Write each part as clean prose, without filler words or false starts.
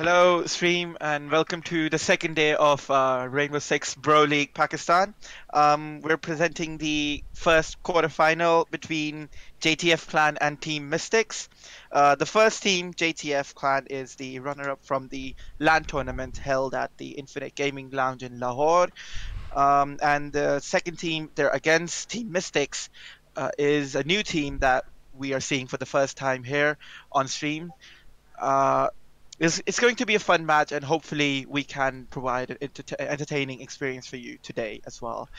Hello, stream, and welcome to the second day of Rainbow Six Bro League Pakistan. We're presenting the first quarterfinal between JTF Clan and Team Mystix. The first team, JTF Clan, is the runner-up from the LAN tournament held at the Infinite Gaming Lounge in Lahore. And the second team, they're against Team Mystix, is a new team that we are seeing for the first time here on stream. Uh, it's going to be a fun match, and hopefully we can provide an entertaining experience for you today as well.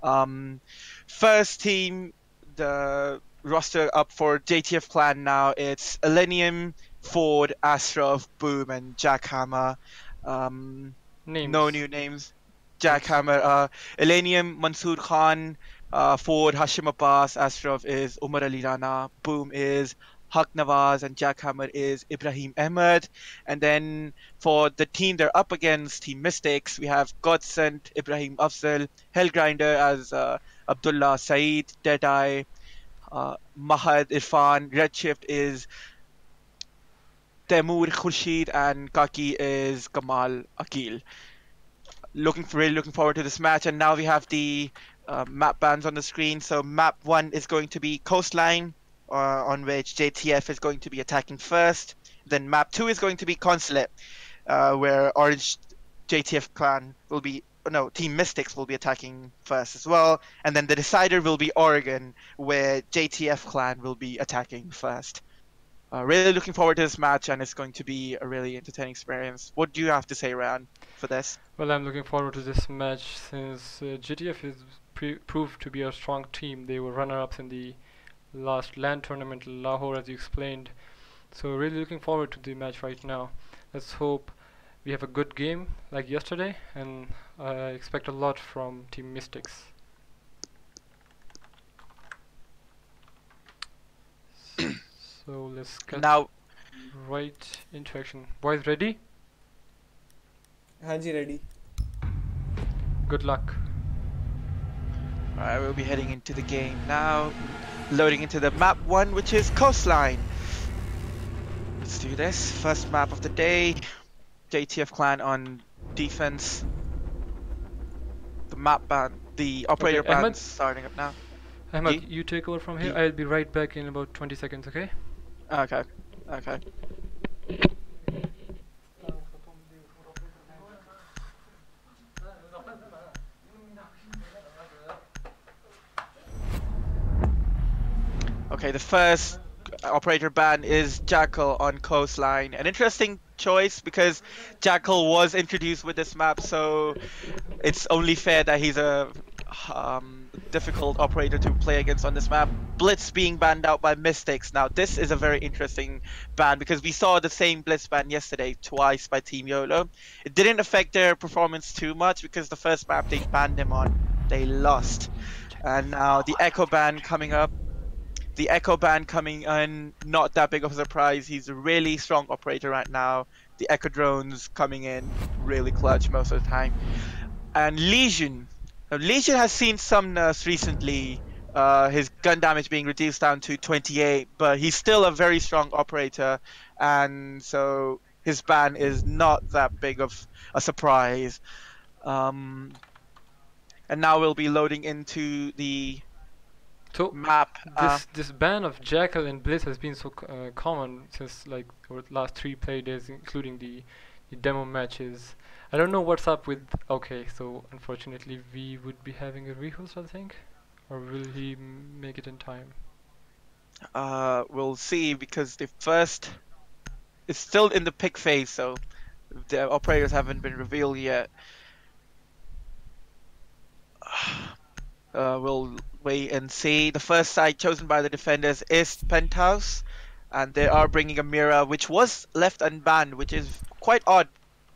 Um, First team, the roster up for JTF Clan now, it's Elenium, Ford, Astrov, Boom, and Jackhammer. No Names. new names. Oops. Jackhammer, Elenium, Mansoor Khan, Ford, Hashim Abbas, Astrov is Umar Ali Rana, Boom is Haq Nawaz, and Jackhammer is Ibrahim Ahmed. And then for the team they're up against, Team Mystix, we have Godsent, Ibrahim Afzal, Hellgrinder as Abdullah Saeed, Deadeye, Mahad Irfan, Redshift is Temur Khurshid, and Kaki is Kamal Akil. Really looking forward to this match. And now we have the map bans on the screen. So map 1 is going to be Coastline, on which JTF is going to be attacking first. Then map 2 is going to be Consulate, where Orange JTF Clan will be, no, Team Mystix will be attacking first as well. And then the decider will be Oregon, where JTF Clan will be attacking first. Really looking forward to this match, and it's going to be a really entertaining experience. What do you have to say, Ryan, for this? Well, I'm looking forward to this match since JTF is proved to be a strong team. They were runner-ups in the last LAN tournament in Lahore, as you explained. So really looking forward to the match right now. Let's hope we have a good game like yesterday, and I expect a lot from Team Mystix. So let's get Now, right into action. Boys, ready? हाँ जी ready. Good luck. alright, we'll be heading into the game now. Loading into the map 1, which is Coastline. Let's do this. First map of the day. JTF Clan on defense. The map ban, the operator Okay, Ahmed? ban's starting up now. Ahmed, Ye? you take over from here. Ye? I'll be right back in about 20 seconds, okay? Okay, okay. Okay, the first operator ban is Jackal on Coastline. An interesting choice because Jackal was introduced with this map, so it's only fair that he's a difficult operator to play against on this map. Blitz being banned out by Mystix. Now, this is a very interesting ban because we saw the same Blitz ban yesterday twice by Team YOLO. It didn't affect their performance too much because the first map they banned him on, they lost. And now the Echo ban coming up. The Echo ban coming in, not that big of a surprise. He's a really strong operator right now. The Echo drones coming in, really clutch most of the time. And Legion. Now, Legion has seen some nerfs recently. His gun damage being reduced down to 28, but he's still a very strong operator, and so his ban is not that big of a surprise. And now we'll be loading into the So map. this ban of Jackal and Blitz has been so common since like over the last 3 play days, including the demo matches. I don't know what's up with. Okay, so unfortunately we would be having a rehost, I think, or will he make it in time? We'll see because the first it's still in the pick phase, so the operators haven't been revealed yet. We'll wait and see. The first site chosen by the defenders is Penthouse, and they are bringing a Mira, which was left unbanned, which is quite odd,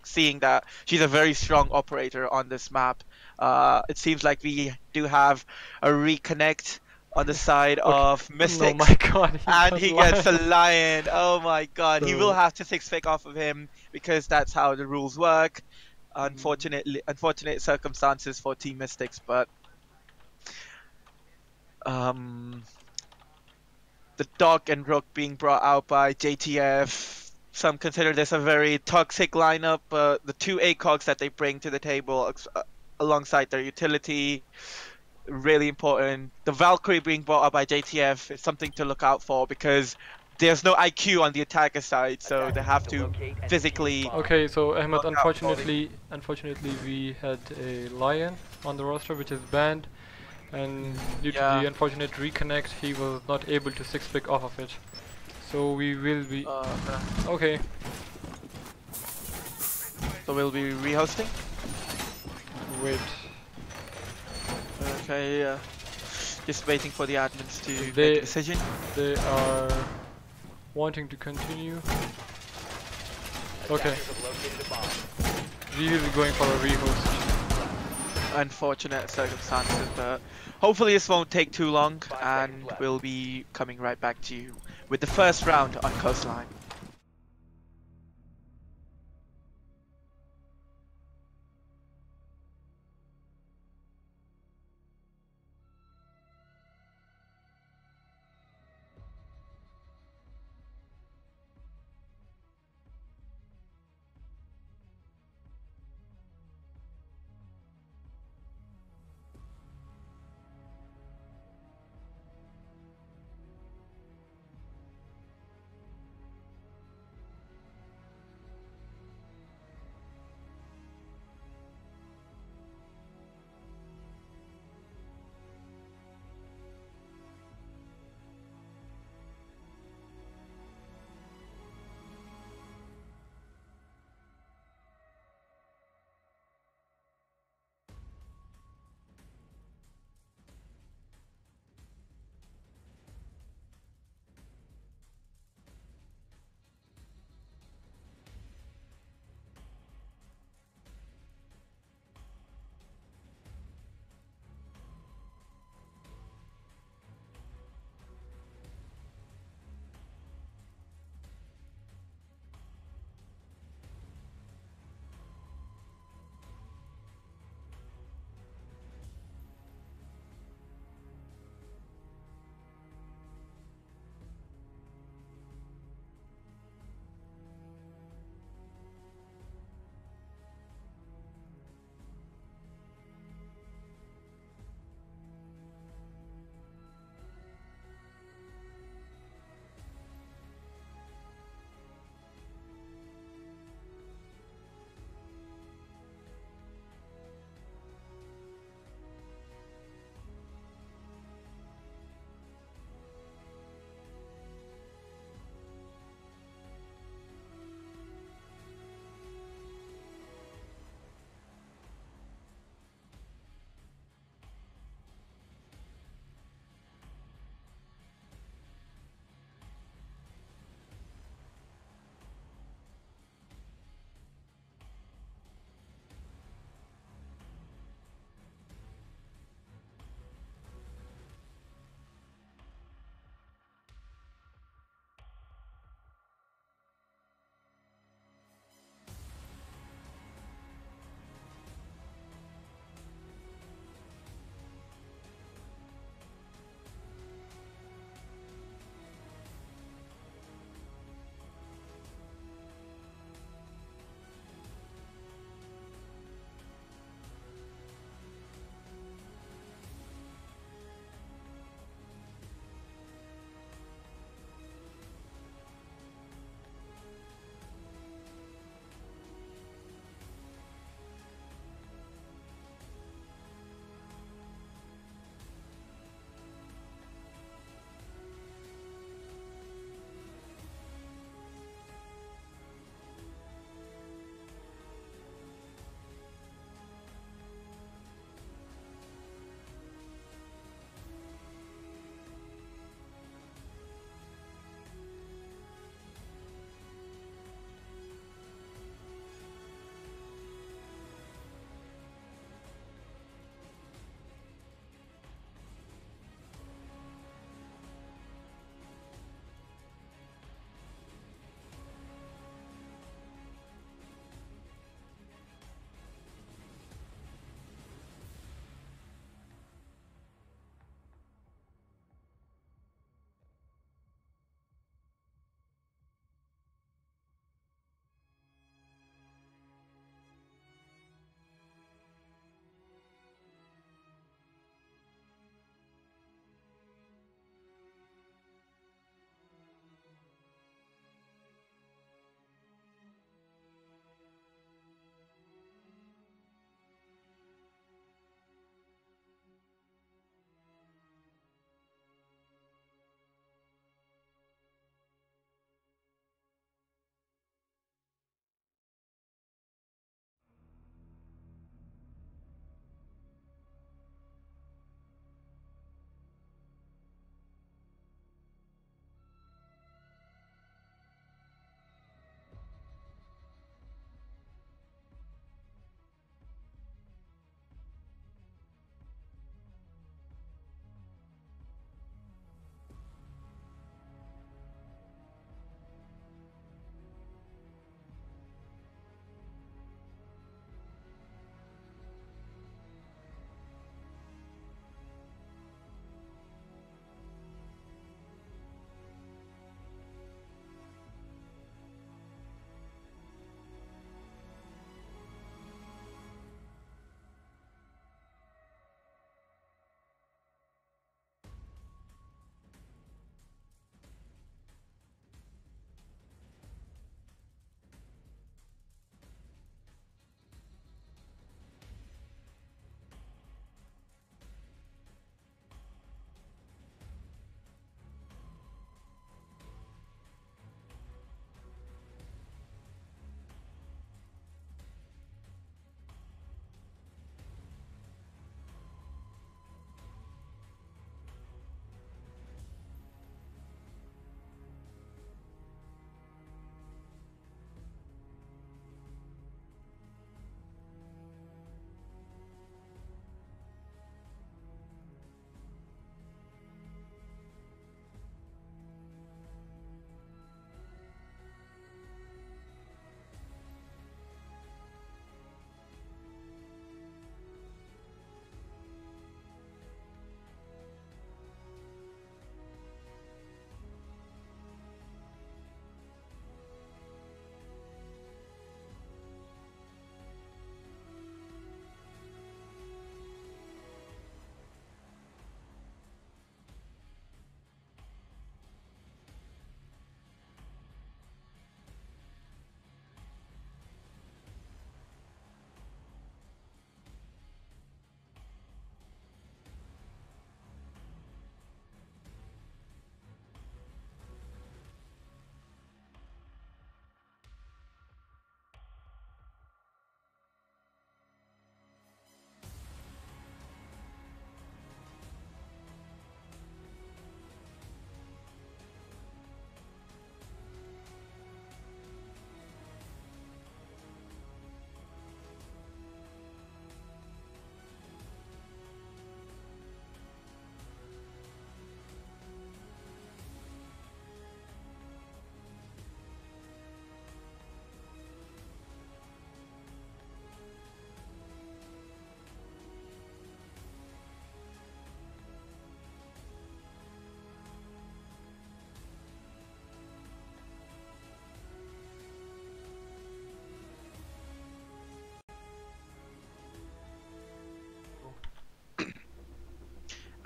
seeing that she's a very strong operator on this map. It seems like we do have a reconnect on the side of Mystix. No, my God, And he gets a lion. lion. Oh my god. He will So- have to 6-pick off of him because that's how the rules work. Unfortunate circumstances for Team Mystix, but the dog and rook being brought out by JTF. Some consider this a very toxic lineup. The two ACOGs that they bring to the table alongside their utility, really important. The Valkyrie being brought up by JTF is something to look out for because there's no IQ on the attacker side, so they have to physically Okay, so Ahmed, look out for it. unfortunately, we had a lion on the roster which is banned, and due to Yeah. the unfortunate reconnect, he was not able to six-pick off of it. So we will be okay. So we'll be rehosting. Wait, Okay, just waiting for the admins to make They- a decision. they are wanting to continue. Okay, we will be going for a rehost. Unfortunate circumstances, but hopefully this won't take too long, and we'll be coming right back to you with the first round on Coastline.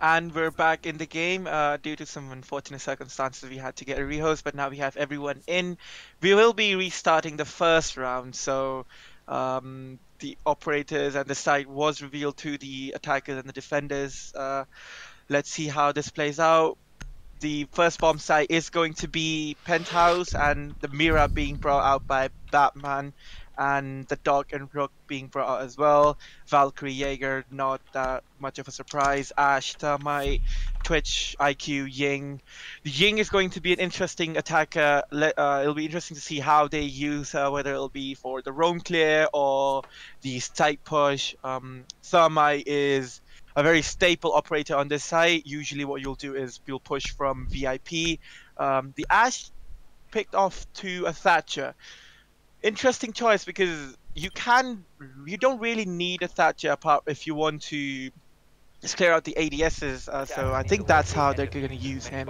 And we're back in the game. Due to some unfortunate circumstances, we had to get a rehost, but now we have everyone in. We will be restarting the first round, so the operators and the site was revealed to the attackers and the defenders. Let's see how this plays out. The first bomb site is going to be Penthouse, and the Mira being brought out by Batman, and the Dog and Rook being brought out as well. Valkyrie, Jaeger, not that much of a surprise. Ash, Thermite, Twitch, IQ, Ying. Ying is going to be an interesting attacker. It'll be interesting to see how they use her, whether it'll be for the roam clear or the site push. Thermite is a very staple operator on this site. Usually what you'll do is you'll push from VIP. The Ash picked off to a Thatcher. Interesting choice because you don't really need a Thatcher apart if you want to just clear out the ADSs. So I think that's how they're going to use him.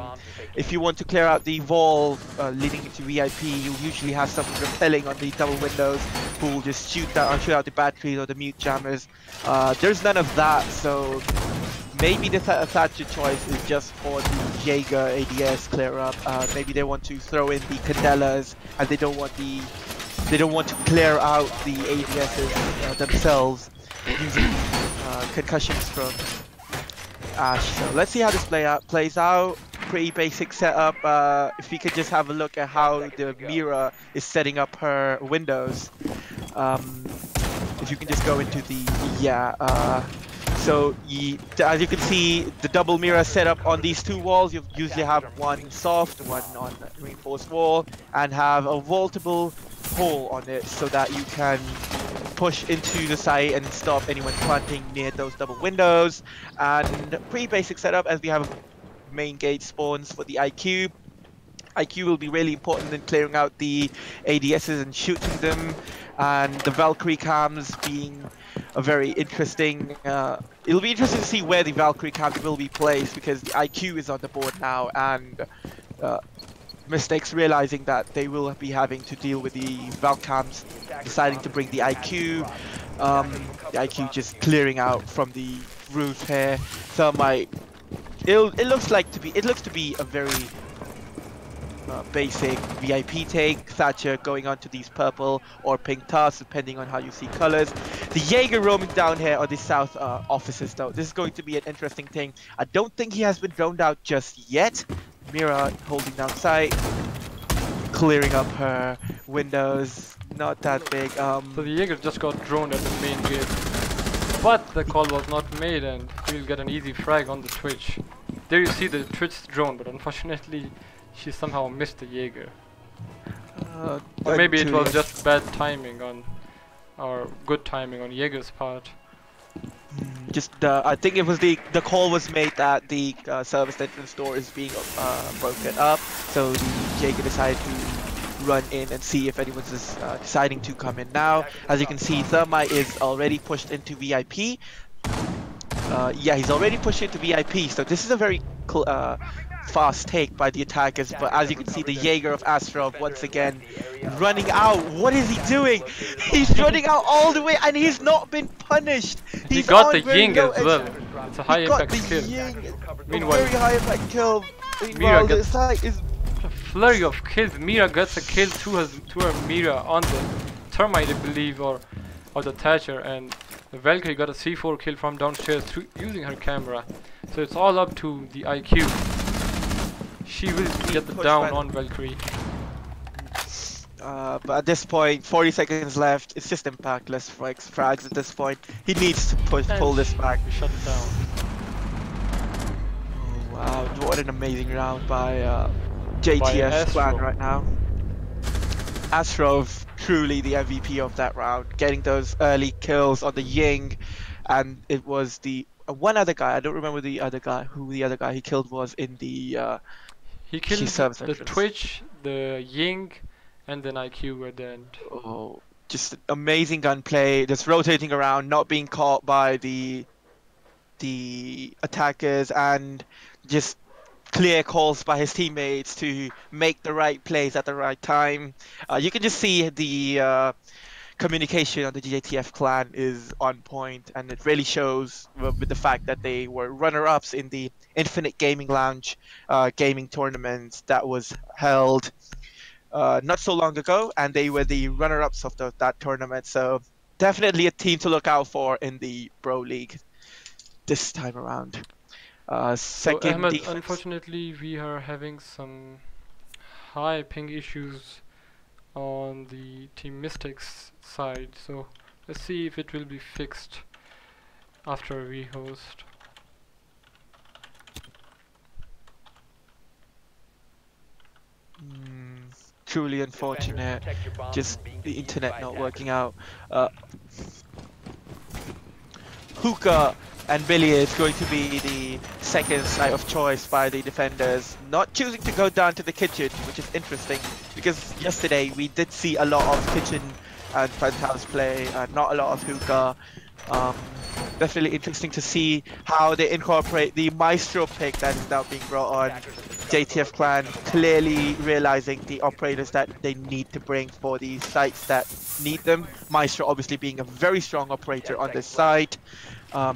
If you want to clear out the wall leading into VIP, you usually have someone repelling on the double windows who will just shoot out the batteries or the mute jammers. There's none of that, so maybe the Thatcher choice is just for the Jaeger ADS clear up. Maybe they want to throw in the Candelas, and they don't want to clear out the ADSs themselves using concussions from Ash. So let's see how this plays out. Pretty basic setup. If we could just have a look at how the Mira is setting up her windows. If you can just go into the as you can see, the double Mira setup on these two walls. You usually have one soft, one on reinforced wall, and have a vaultable hole on it so that you can push into the site and stop anyone planting near those double windows. And pretty basic setup, as we have main gate spawns for the IQ. IQ will be really important in clearing out the ADSs and shooting them, and the Valkyrie cams being a very interesting. It'll be interesting to see where the Valkyrie cams will be placed, because the IQ is on the board now, and Mystix realizing that they will be having to deal with the Valcams, deciding to bring the IQ. The IQ just clearing out from the roof here. Thermite. It looks to be a very basic VIP take. Thatcher going on to these purple or pink tasks, depending on how you see colors. The Jaeger roaming down here on the south offices, though. This is going to be an interesting thing. I don't think he has been droned out just yet. Mira holding down sight, clearing up her windows. Not that big. So the Jaeger just got droned at the main gate, but the call was not made, and we'll get an easy frag on the Twitch. There you see the Twitch drone, but unfortunately she somehow missed the Jaeger. Or maybe it was just bad timing on, or good timing on Jaeger's part. I think it was the call was made that the service entrance door is being broken up, so the Jaeger decided to run in and see if anyone's deciding to come in now. As you can see, Thermite is already pushed into VIP. Yeah, he's already pushed into VIP, so this is a very fast take by the attackers. But as you can see, the Jaeger of Astrov once again running out. What is he doing? He's running out all the way, and he's not been punished. He got the Ying as well. It's a high impact kill. Meanwhile, very high impact kill. Mira the gets site is a flurry of kills. Mira gets a kill to her Mira on the Thermite, I believe, or the Thatcher, and the Valkyrie got a C4 kill from downstairs using her camera. So it's all up to the IQ. She will get the down on Valkyrie. But at this point, 40 seconds left. It's just impactless frags at this point. He needs to pull this back. We shut it down. Oh, wow, what an amazing round by JTF Clan right now. Astrov, truly the MVP of that round, getting those early kills on the Ying, and it was the one other guy. I don't remember the other guy. Who the other guy he killed was in the. He killed the Twitch, the Ying, and then IQ at the end. Oh, just amazing gunplay, just rotating around, not being caught by the attackers, and just clear calls by his teammates to make the right plays at the right time. You can just see the communication on the JTF clan is on point, and it really shows with the fact that they were runner-ups in the Infinite Gaming Lounge gaming tournament that was held not so long ago, and they were the runner-ups of that tournament. So definitely a team to look out for in the Pro League this time around. So Second Ahmed, defense. unfortunately we are having some high ping issues on the Team Mystix side, so let's see if it will be fixed after we host. Truly unfortunate, just the internet not working out. Hookah and billiards going to be the second site of choice by the defenders, not choosing to go down to the kitchen, which is interesting because yesterday we did see a lot of kitchen and penthouse play, not a lot of hookah. Definitely interesting to see how they incorporate the Maestro pick that is now being brought on. JTF Clan clearly realizing the operators that they need to bring for the sites that need them. Maestro obviously being a very strong operator on this site.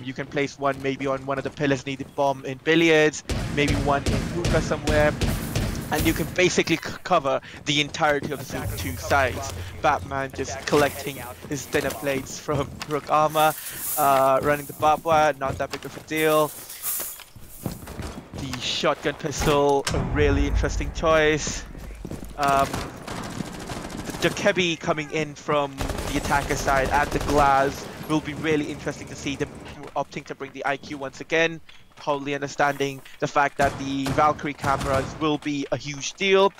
You can place one maybe on one of the pillars needed bomb in billiards, maybe one in hookah somewhere, and you can basically cover the entirety of the two sides. Batman just collecting his dinner plates from Rook Armor, running the barbed wire, not that big of a deal. The shotgun pistol, a really interesting choice. The Dokebi coming in from the attacker side and the Glass will be really interesting to see them opting to bring the IQ once again. Totally understanding the fact that the Valkyrie cameras will be a huge deal.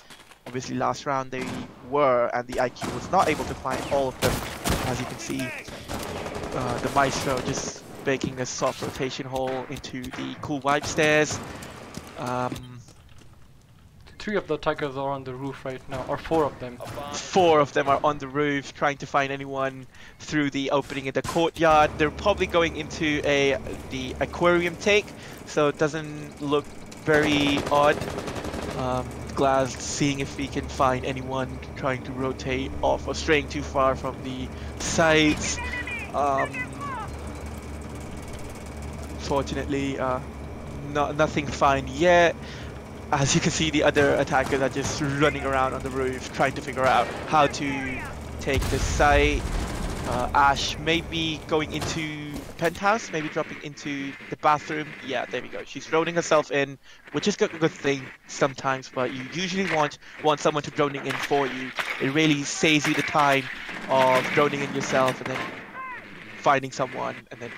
Obviously last round they were, and the IQ was not able to find all of them. As you can see, the Maestro just making a soft rotation hole into the cool vibe stairs. Three of the attackers are on the roof right now, or four of them. Four of them are on the roof trying to find anyone through the opening in the courtyard. They're probably going into the aquarium take, so it doesn't look very odd. Glass seeing if he can find anyone trying to rotate off or straying too far from the sides. Fortunately, nothing fine yet. As you can see, the other attackers are just running around on the roof trying to figure out how to take the site. Ash maybe going into penthouse, maybe dropping into the bathroom. Yeah, there we go. She's droning herself in, which is a good thing sometimes, but you usually want someone to droning in for you. It really saves you the time of droning in yourself and then finding someone, and then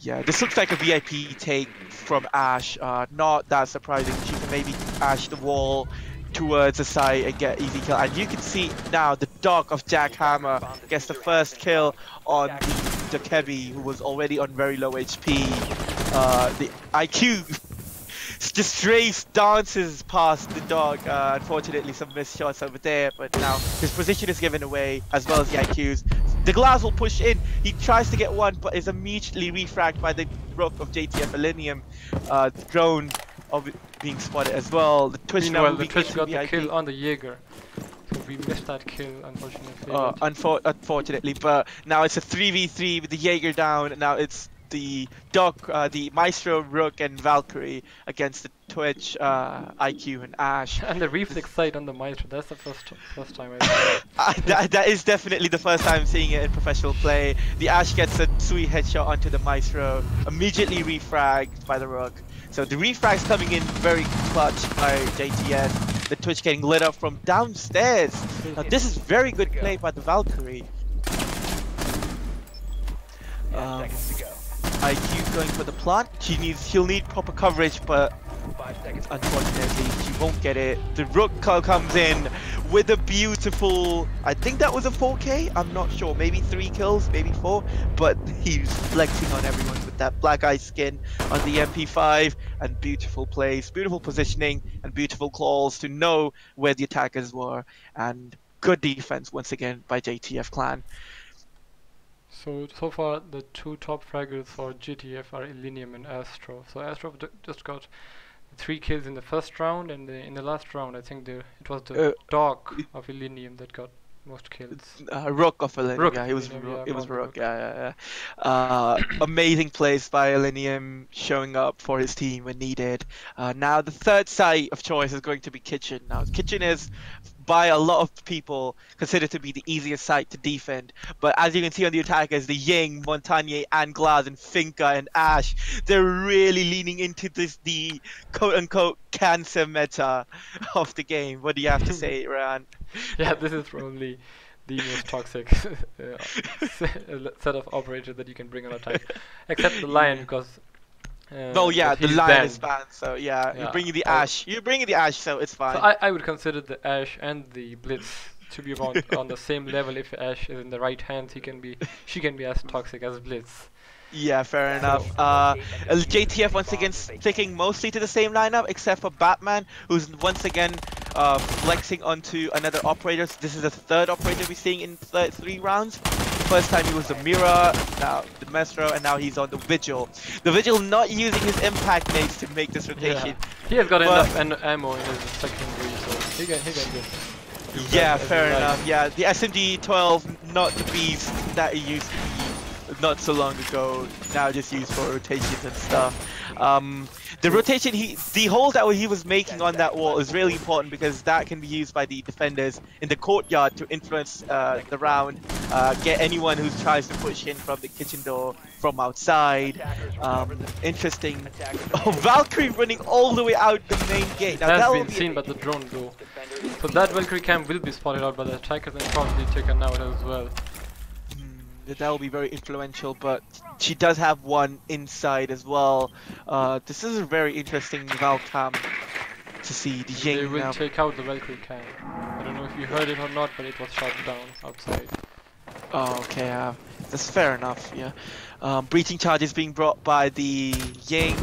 yeah, this looks like a VIP take from Ash. Not that surprising. She can maybe ash the wall towards the side and get easy kill. And you can see now the dog of Jackhammer gets the first kill on the Dokebi, who was already on very low HP. The IQ just strays, dances past the dog. Unfortunately, some missed shots over there, but now his position is given away, as well as the IQs. The Glass will push in. He tries to get one, but is immediately refragged by the Rook of JTF Millennium. The drone of being spotted as well. The Twitch now the Twitch got the VIP. kill on the Jaeger, so we missed that kill, unfortunately. Unfortunately, but now it's a 3v3 with the Jaeger down, and now it's the the Maestro, Rook, and Valkyrie against the Twitch, IQ, and Ash. And the reflex sight on the Maestro, that's the first time I see it. That is definitely the first time seeing it in professional play. The Ash gets a sweet headshot onto the Maestro, immediately refragged by the Rook. So the refrags coming in very clutch by JTF. The Twitch getting lit up from downstairs. Now this is very good play by the Valkyrie. IQ going for the plant. He'll need proper coverage, but unfortunately she won't get it. The Rook comes in with a beautiful, I think that was a 4K, I'm not sure, maybe 3 kills, maybe 4, but he's flexing on everyone with that black eye skin on the MP5, and beautiful plays, beautiful positioning, and beautiful calls to know where the attackers were, and good defense once again by JTF Clan. So far the two top fraggers for GTF are Illinium and Astro. So Astro just got 3 kills in the first round, and in the last round I think it was the dog of Illinium that got most kills. Rook of Millennium. Rook Yeah, of he was Millennium, Rook. yeah, It was probably Rook. Rook. Yeah. Amazing plays by Millennium, showing up for his team when needed. Now the third site of choice is going to be Kitchen. Now Kitchen is by a lot of people considered to be the easiest site to defend. But as you can see on the attackers, the Ying, Montagne, and Glass, and Finca and Ash, they're really leaning into the quote-unquote cancer meta of the game. What do you have to say, Ryan? Yeah, this is probably the most toxic set of operators that you can bring on attack, except the Lion Yeah. because. Well, yeah, But the he's Lion is banned. banned, so yeah, you're Yeah. bringing the Ash. You're bringing the Ash, so it's So fine. I would consider the Ash and the Blitz to be around on the same level. If Ash is in the right hands, she can be as toxic as Blitz. Yeah, fair enough. So JTF once again sticking mostly to the same lineup, except for Batman, who's once again flexing onto another operator. So this is the third operator we're seeing in 3 rounds. First time he was the Mirror, now the Maestro, and now he's on the Vigil. The Vigil not using his impact nades to make this rotation. he has got But- enough ammo in his secondary, so he can just do Yeah, that as fair he likes. enough. Yeah, the SMG-12, not the beast that it used to be not so long ago. Now just used for rotations and stuff. The rotation, the hole that he was making on that wall is really important because that can be used by the defenders in the courtyard to influence the round, get anyone who tries to push in from the kitchen door from outside. Interesting. Oh, Valkyrie running all the way out the main gate. Now, Has that will been be seen by the drone though. So that Valkyrie camp will be spotted out by the attackers and probably taken out as well. that will be very influential, but she does have one inside as well. This is a very interesting Valve cam to see the They Ying will now. take out the Valkyrie camp. I don't know if you heard it or not, but it was shot down outside. Oh, okay, that's fair enough, yeah. Breaching charges being brought by the Ying,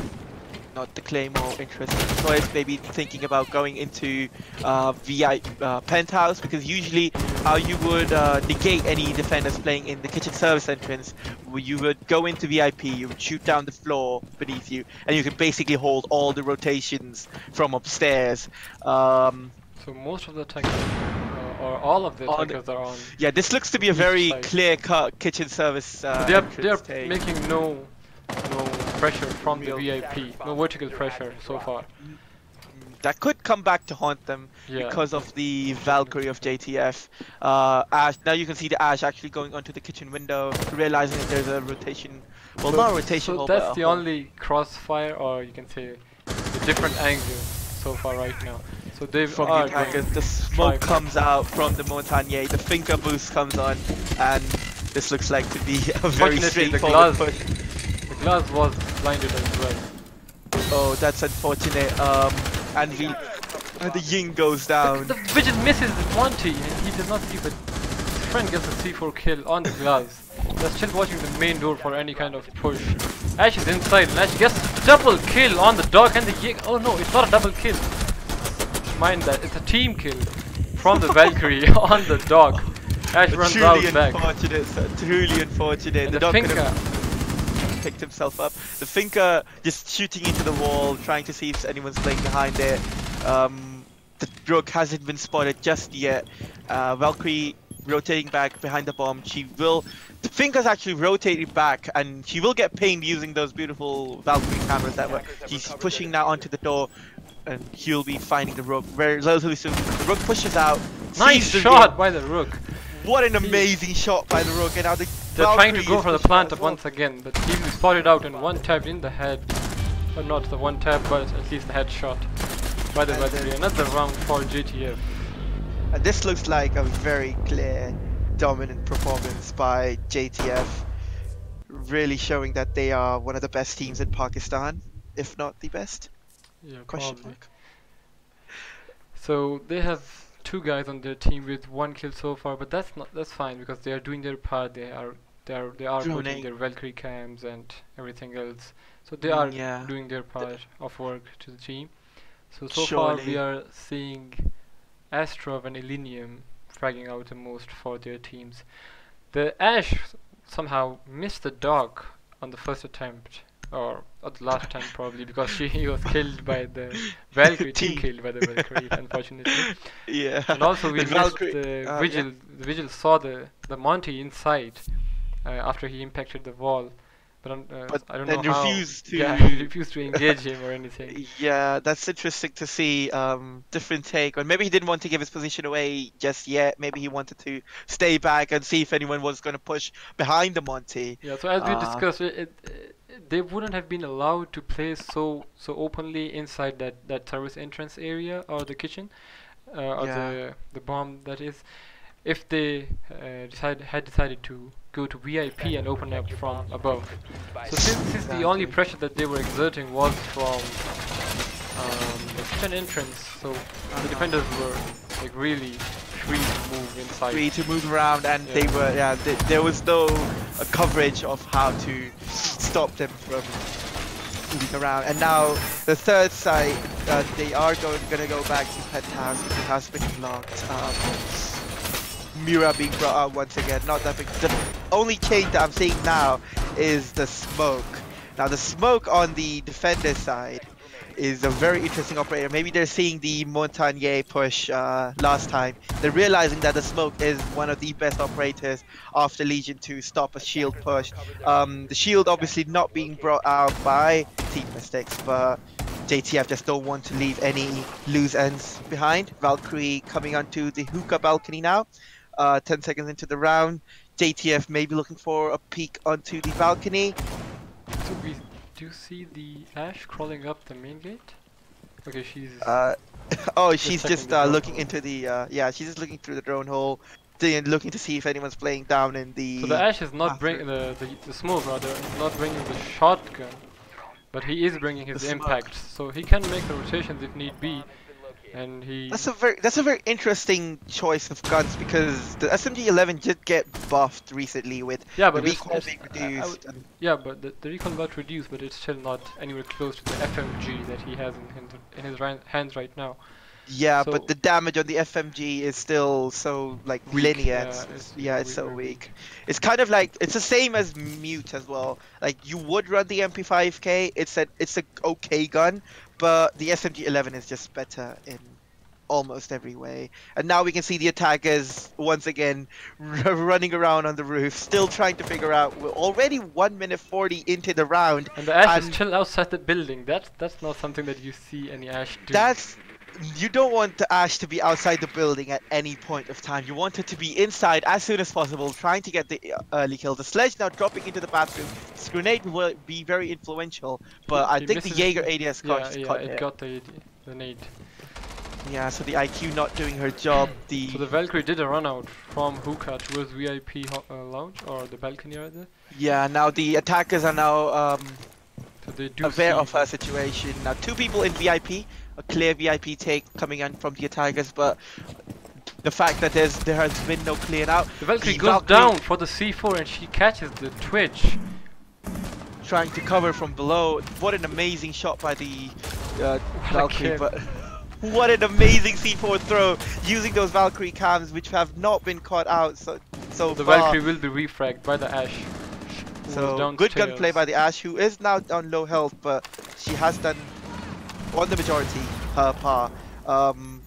not the Claymore. Interesting choice, maybe thinking about going into VI penthouse, because usually how you would negate any defenders playing in the kitchen service entrance, you would go into VIP, you would shoot down the floor beneath you, and you could basically hold all the rotations from upstairs. So most of the attackers, or all of the attackers are on. Yeah, this looks to be a each very side. clear-cut kitchen service They are entrance take. making no pressure from the Real. VIP, no vertical pressure so far. That could come back to haunt them Yeah. because of the Valkyrie of JTF. Ash, now you can see the Ash actually going onto the kitchen window, realizing that there's a rotation. Well, not a rotation So hole, but that's a the hole. only crossfire, or you can say the different angle so far right now. So they From are the going attackers, the try smoke for- comes out from the Montagne, the Finca boost comes on, and this looks like to be a very Fortunately, the straightforward glass- push. The glass was blinded as well. Oh, that's unfortunate. And the Ying goes down. The Vigil misses Monty and he does not see, but his friend gets a C4 kill on the glass. They're still watching the main door for any kind of push. Ash is inside and Ash gets double kill on the dog and the Ying. Oh no, it's not a double kill. Mind that, it's a team kill from the Valkyrie on the dog. Ash runs out Truly back. unfortunate, sir. Truly unfortunate. And The the dog could Finca, have picked himself up. The Finca just shooting into the wall, trying to see if anyone's playing behind it. The Rook hasn't been spotted just yet. Valkyrie rotating back behind the bomb. The Finca's actually rotating back, and she will get pinged using those beautiful Valkyrie cameras that were. He's pushing now onto the door, and he'll be finding the Rook very relatively soon. The Rook pushes out. nice sees the shot Rook. by the Rook. What an amazing shot by the Rook, and now the They're trying to Valkyrie go is for the pushing plant as up well. once again, but easily spotted out and one tap in the head. Or not the one tap, but at least the headshot by the And Valkyrie. then- Another round for JTF. And this looks like a very clear, dominant performance by JTF, really showing that they are one of the best teams in Pakistan, if not the best. Yeah, Question probably. mark. So they have 2 guys on their team with 1 kill so far, but that's fine because they are doing their part. They are putting Droning. their Valkyrie cams and everything else. So they are Yeah. doing their part of work to the team. So far Surely. we are seeing Astrov and Illinium fragging out the most for their teams. The Ash somehow missed the dog on the first attempt or at the last time probably, because he was killed by the Valkyrie, team T. killed by the Valkyrie, unfortunately. Yeah. And also we The missed Valkyrie. the Yeah. Vigil. The Vigil saw the Monty inside after he impacted the wall, but But I don't know then how. refused Yeah, he to. refused to engage him or anything. Yeah, that's interesting to see. Different take. Or maybe he didn't want to give his position away just yet. Maybe he wanted to stay back and see if anyone was going to push behind the Monty. Yeah, so as we Uh, discussed, they wouldn't have been allowed to play so openly inside that service entrance area or the kitchen, or yeah. the bomb that is, if they had decided to go to VIP and open up from above. So since the only Exactly. pressure that they were exerting was from the kitchen entrance, so the Uh-huh. defenders were like really free to move inside. Free to move around, and they Yeah. were. Yeah. There was no coverage of how to stop them from moving around. And now the third side, they are gonna go back to Penthouse, which has been locked. Mira being brought out once again. Not that big. The only change that I'm seeing now is the smoke. Now the smoke on the defender side is a very interesting operator. Maybe they're seeing the Montagnier push last time. They're realizing that the smoke is one of the best operators after Legion to stop a shield push. The shield obviously not being brought out by Team Mystics, but JTF just don't want to leave any loose ends behind. Valkyrie coming onto the hookah balcony now. 10 seconds into the round. JTF maybe looking for a peek onto the balcony. So we do see the Ash crawling up the main gate. Okay, she's Oh, Just she's checking just the drone looking hole. into the yeah, she's just looking through the drone hole, looking to see if anyone's playing down in the. so the Ash is not bringing bathroom. the smoke rather, is not bringing the shotgun, but he is bringing his The smoke. impact, so he can make the rotations if need be, and he. That's a very interesting choice of guns because the SMG-11 did get buffed recently with Yeah, the but recoil being reduced. yeah, but the recoil got reduced, but it's still not anywhere close to the FMG that he has in his hands right now. Yeah, So but the damage on the FMG is still so like weak, linear. yeah, it's Yeah, it's so very weak. It's kind of like it's the same as Mute as well. Like you would run the MP5K. It's a okay gun, but the SMG-11 is just better in almost every way. And now we can see the attackers once again running around on the roof, still trying to figure out. We're already 1 minute 40 into the round. And the Ash is And still outside the building. That's not something that you see any Ash do. that's you don't want the Ash to be outside the building at any point of time. You want it to be inside as soon as possible, trying to get the early kill. The sledge now dropping into the bathroom. This grenade will be very influential, but I He think the misses Jaeger ADS Yeah, caught it it. got the nade. Yeah, so the IQ not doing her job. So the Valkyrie did a run out from hookah towards VIP lounge or the balcony rather. Yeah, now the attackers are now So they do aware see of her situation. Now 2 people in VIP, a clear VIP take coming in from the attackers, but the fact that there has been no clear out. the Valkyrie The goes Valkyrie down for the C4 and she catches the twitch. trying to cover from below. What an amazing shot by the Valkyrie, kill. but what an amazing C4 throw using those Valkyrie cams which have not been caught out so The far. Valkyrie will be refragged by the Ash. who was So good gunplay downstairs. by the Ash, who is now on low health, but she has done on the majority her par.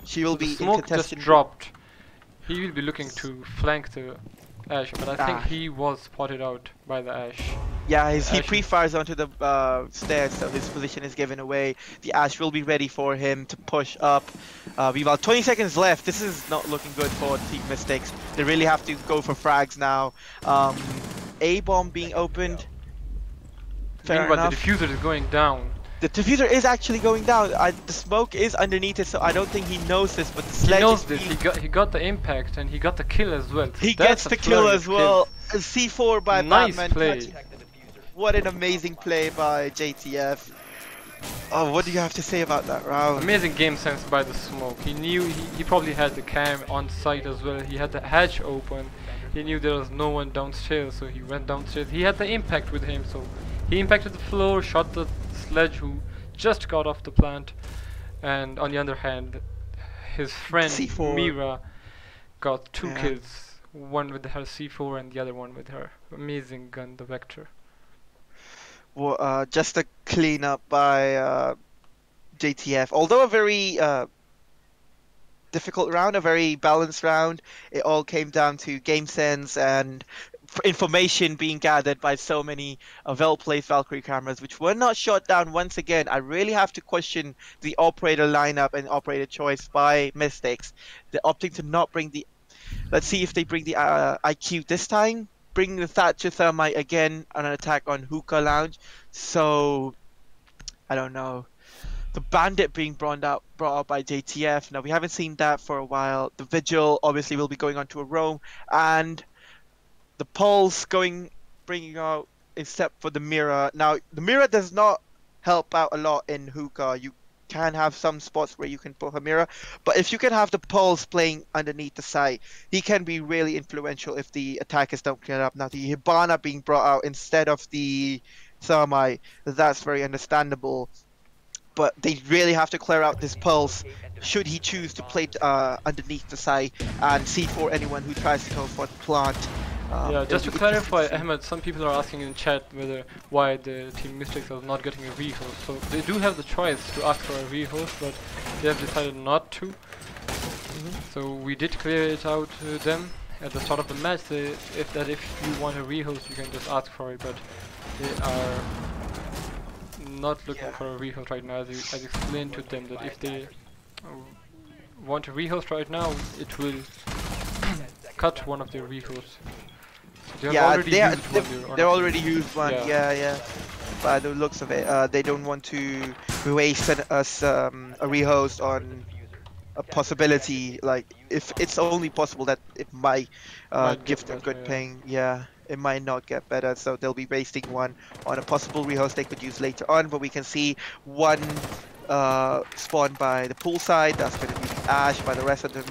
She will So the be in smoke just contested. dropped. He will be looking to flank the Ash, but I think Ah. he was spotted out by the Ash. Yeah, he Ash- pre-fires onto the stairs, so his position is given away. The Ash will be ready for him to push up. We've got 20 seconds left. This is not looking good for Team Mystics. They really have to go for frags now. A-bomb being opened. Fair Meanwhile, enough. the diffuser is going down. The diffuser is actually going down. The smoke is underneath it, so I don't think he knows this. But the He sledge knows is this. being- He got the impact and he got the kill as well. He That's gets a the kill flurry as of well. kills. A C4 by Nice Batman. play. catching- What an amazing play by JTF. Oh, what do you have to say about that round? Amazing game sense by the smoke. He knew he probably had the cam on site as well. He had the hatch open. He knew there was no one downstairs, so he went downstairs. He had the impact with him, so he impacted the floor, shot the sledge who just got off the plant, and on the other hand, his friend C4. Mira got 2 Yeah. kills. One with her C4 and the other one with her amazing gun, the Vector. just a cleanup by JTF. Although a very difficult round, a very balanced round, it all came down to game sense and information being gathered by so many well-placed Valkyrie cameras, which were not shot down once again. I really have to question the operator lineup and operator choice by Mystix. They're opting to not bring the. Let's see if they bring the IQ this time. Bring the Thatcher Thermite again on an attack on Hookah Lounge. So I don't know. The Bandit being brought out by JTF. Now we haven't seen that for a while. The Vigil obviously will be going on to a roam, and the Pulse bringing out, except for the Mirror. Now the Mirror does not help out a lot in Hookah. You can have some spots where you can put a Mirror, but if you can have the Pulse playing underneath the site, he can be really influential if the attackers don't clear it up. Now the Hibana being brought out instead of the Thermite, that's very understandable. But they really have to clear out this Pulse should he choose to play underneath the site and C4 anyone who tries to go for the plant. Yeah, just to clarify, Ahmed, some people are asking in chat why the Team Mystix are not getting a rehost. So they do have the choice to ask for a rehost, but they have decided not to. So we did clear it out to them at the start of the match. If you want a rehost, you can just ask for it, but they are not looking for a rehost right now. As explained to them that if they want a rehost right now, it will cut one of their rehosts. So they've already used one. Yeah. By the looks of it, they don't want to waste us a rehost on a possibility. Like if it's only possible that it might give them good ping. Yeah. It might not get better, so they'll be wasting one on a possible rehost they could use later on. But we can see one spawned by the pool side. That's going to be Ash. By the rest of them,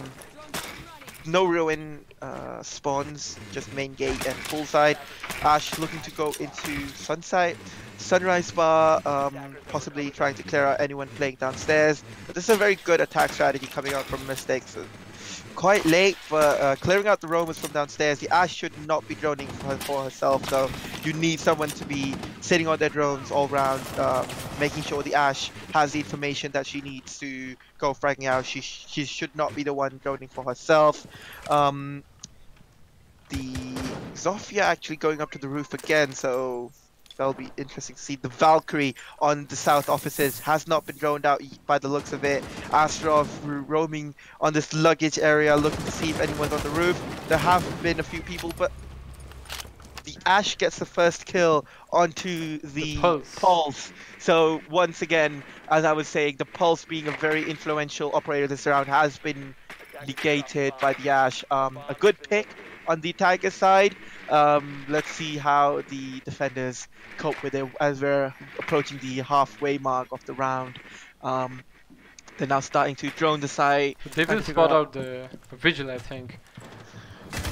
no ruin spawns, just main gate and pool side. Ash looking to go into Sunrise Bar, possibly trying to clear out anyone playing downstairs. But this is a very good attack strategy coming out from Mystix. Quite late, but clearing out the roamers from downstairs. The Ash should not be droning for herself, so you need someone to be sitting on their drones all round, making sure the Ash has the information that she needs to go fragging out. She should not be the one droning for herself. The Zofia actually going up to the roof again, so that'll be interesting to see. The Valkyrie on the south offices has not been droned out by the looks of it. Astrov roaming on this luggage area, looking to see if anyone's on the roof. There have been a few people, but the Ash gets the first kill onto the Pulse. So once again, as I was saying, the Pulse being a very influential operator this round has been negated by the Ash. A good pick on the Tiger side. Let's see how the defenders cope with it as we're approaching the halfway mark of the round. They're now starting to drone the site. They will spot out the Vigil, I think.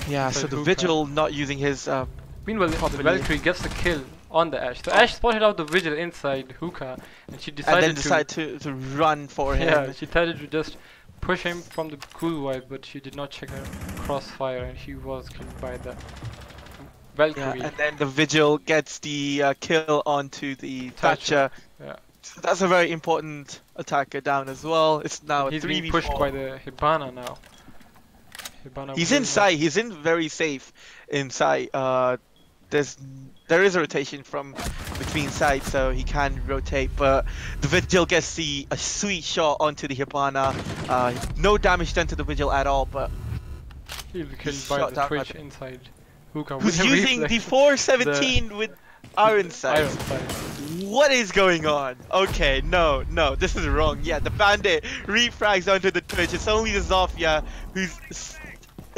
Yeah, so the Vigil not using his... Meanwhile, the Valkyrie gets the kill on the Ash. So Ash spotted out the Vigil inside Hookah, and she decided to run for him. Yeah, she decided to just push him from the cool wipe, but she did not check her crossfire, and she was killed by the Valkyrie. Yeah, and then the Vigil gets the kill onto the Thatcher. Yeah. So that's a very important attacker down as well. It's now He's a 3v4. being pushed by the Hibana now. He's inside. He's in very safe inside. There is a rotation from between sides, so he can rotate, but the Vigil gets a sweet shot onto the Hibana. No damage done to the Vigil at all, but he'll be killed by the Twitch inside Hookah. Who's using the 417 with Iron Sight. What is going on? Okay, no, this is wrong. Yeah, the Bandit refrags onto the Twitch. It's only the Zofia who's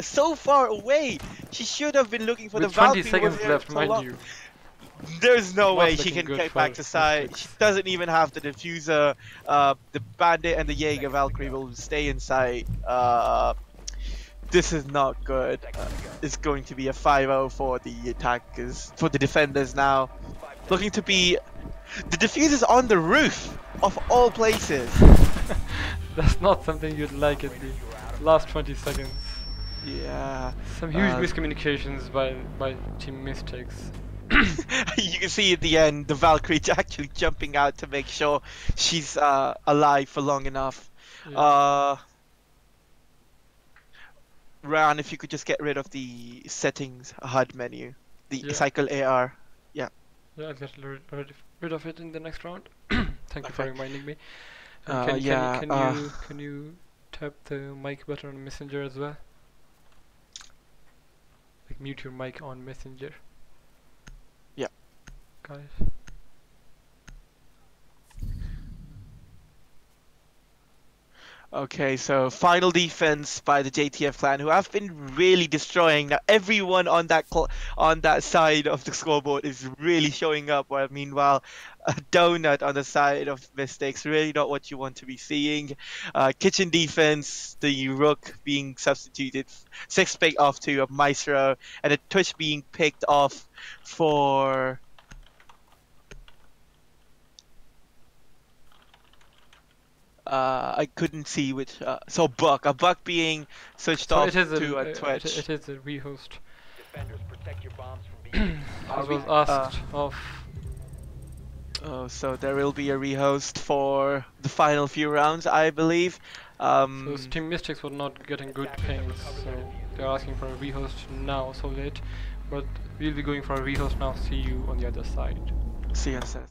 so far away. She should have been looking for the Valkyrie. 20 seconds left, mind you. There's no way she can get back to side. She doesn't even have the diffuser. The Bandit and the Jaeger Valkyrie will stay inside. This is not good. It's going to be a 5-0 for the attackers, for the defenders now. Looking to be... The diffuser's on the roof of all places. That's not something you'd like at the last 20 seconds. Yeah. Some huge miscommunications by Team Mystix. You can see at the end the Valkyrie's actually jumping out to make sure she's alive for long enough. Yeah. Uh, Ran, if you could just get rid of the settings HUD menu, the Yeah. cycle AR. Yeah. Yeah, I'll get rid of it in the next round. Thank you for Okay. reminding me. Yeah. Can you tap the mic button on Messenger as well? Like mute your mic on Messenger. Yeah. Got it. Okay, so final defense by the JTF clan, who have been really destroying. Now everyone on on that side of the scoreboard is really showing up. While meanwhile, a donut on the side of Mystix, really not what you want to be seeing. Kitchen defense, the Rook being substituted, six pick off to a Maestro, and a Twitch being picked off for. I couldn't see which. So a Buck being switched So off to a Twitch. it is a rehost. Defenders, protect your bombs from being Are As we? was asked of. Oh, so there will be a rehost for the final few rounds, I believe. So Team Mystics were not getting good pings, so they're asking for a rehost now, so late. But we'll be going for a rehost now. See you on the other side. See you in a sec.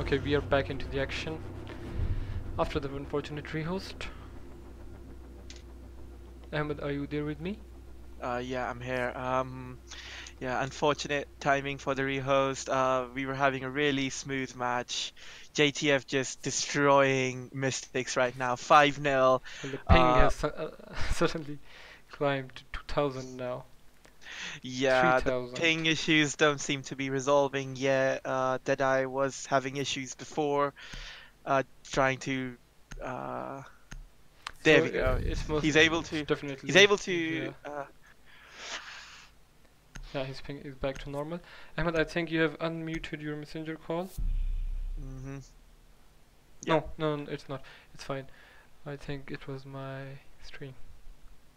Okay, we are back into the action after the unfortunate rehost. Ahmed, are you there with me? Yeah, I'm here. Yeah, unfortunate timing for the rehost. We were having a really smooth match. JTF just destroying Mystics right now, 5-0. Well, the ping Uh, has suddenly climbed to 2000 now. yeah, the 3000. ping issues don't seem to be resolving yet. Deadeye was having issues before, trying to. Uh, there So we go. it's most. He's able It's to. definitely. He's able Yeah. to. Yeah, his ping is back to normal. Ahmed, I think you have unmuted your messenger call. Mhm. Yeah. No, it's not. It's fine. I think it was my stream.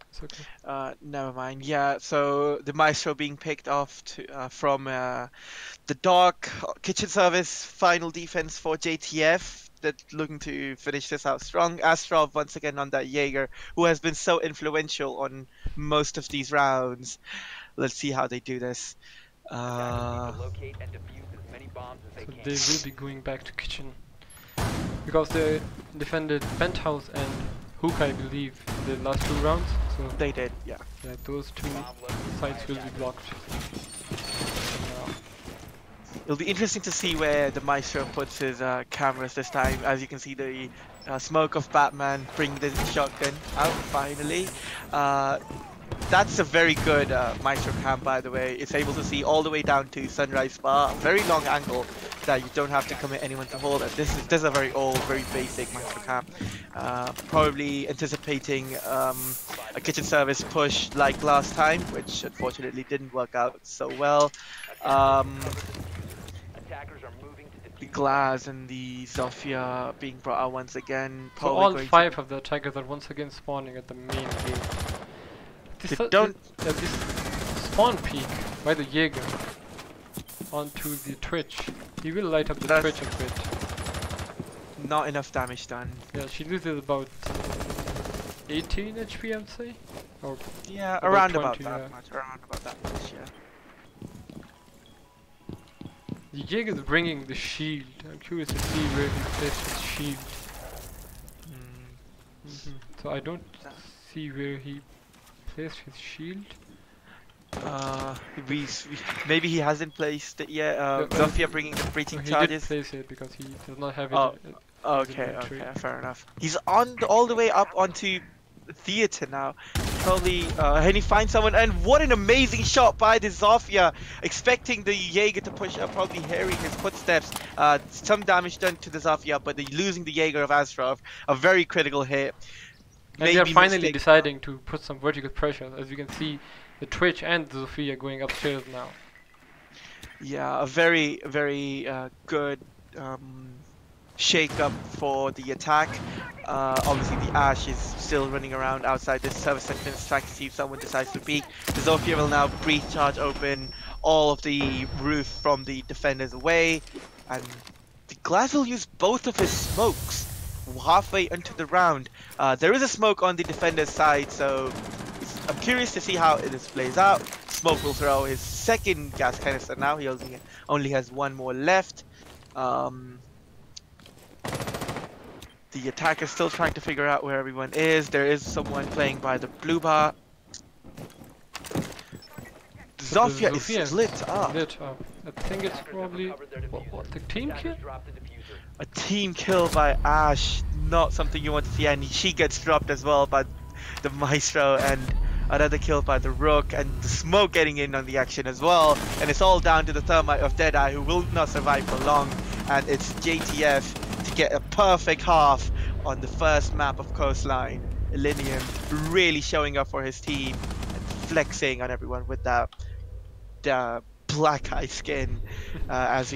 It's okay. Never mind. Yeah, so the maestro being picked off from the dark kitchen service, final defense for JTF. That looking to finish this out strong. Astrov once again on that Jaeger, who has been so influential on most of these rounds. Let's see how they do this. Attackers need to locate and defuse as many bombs as they So can. they will be going back to kitchen because they defended penthouse and hook, I believe, in the last 2 rounds. So They did, yeah. yeah, those 2 Bomb located by sites will be attackers. blocked. Now, It'll be interesting to see where the maestro puts his cameras this time. As you can see, the smoke of Batman bring the shotgun out finally. That's a very good Maestro cam, by the way. It's able to see all the way down to Sunrise Bar. A very long angle that you don't have to commit anyone to hold. And this is a very old, very basic Maestro cam. Probably anticipating a kitchen service push like last time, which unfortunately didn't work out so well. Attackers are moving to The defuse. Glass and the Zofia being brought out once again. so Probably all going 5 of the attackers are once again spawning at the main gate. This, They don't- this spawn peak by the Jaeger onto the Twitch. He will light up the That's- Twitch a bit. Not enough damage done. Yeah, she loses about 18 HP, I would say. Or Yeah, About around 20, about that yeah. much. Around about that much, yeah. the Jaeger is bringing the shield. I'm curious to see where he placed his shield. So I don't see where he placed his shield. We maybe he hasn't placed it yet. Yeah, Zofia bringing the breaching No, he charges. did place it because he does not have it. Oh, in his Okay, inventory. okay, fair enough. He's on all the way up onto theater now. Probably, and he finds someone, and what an amazing shot by the Zofia, expecting the Jaeger to push up, probably hearing his footsteps. Some damage done to the Zofia, but losing the Jaeger of Astrov, a very critical hit. And they are Maybe finally mistake- deciding to put some vertical pressure. As you can see, the Twitch and the Zofia going upstairs now. Yeah, a very, very good shake up for the attack. Obviously, the Ash is still running around outside this service entrance, trying to see if someone decides to peek. The Zofia will now breach charge open all of the roof from the defenders away, and the Glass will use both of his smokes halfway into the round. There is a smoke on the defender's side, so I'm curious to see how this plays out. Smoke will throw his second gas canister now. He only has one more left. The attacker still trying to figure out where everyone is. There is someone playing by the blue bar. So the Zofia Zofia is lit up. Lit up. I think it's Attackers have probably recovered their diffuser. the team kill. Attackers dropped the diffuser. A team kill by Ash. Not something you want to see, and she gets dropped as well by the Maestro, and another kill by the Rook, and the smoke getting in on the action as well. And it's all down to the Thermite of Deadeye, who will not survive for long. And it's JTF to get a perfect half on the first map of Coastline. Illinium really showing up for his team and flexing on everyone with that black eye skin as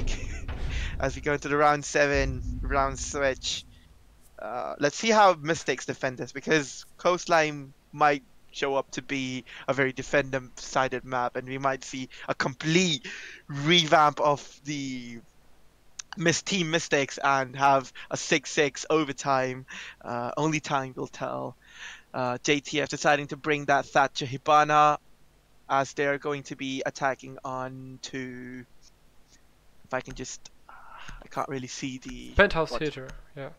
we go into the round 7 round switch. Let's see how Mystics defend this, because Coastline might show up to be a very defender-sided map, and we might see a complete revamp of the team Mystics and have a 6-6 overtime. Only time will tell. JTF deciding to bring that Thatcher Hibana, as they're going to be attacking on to, if I can just I can't really see the Penthouse what- theater, yeah.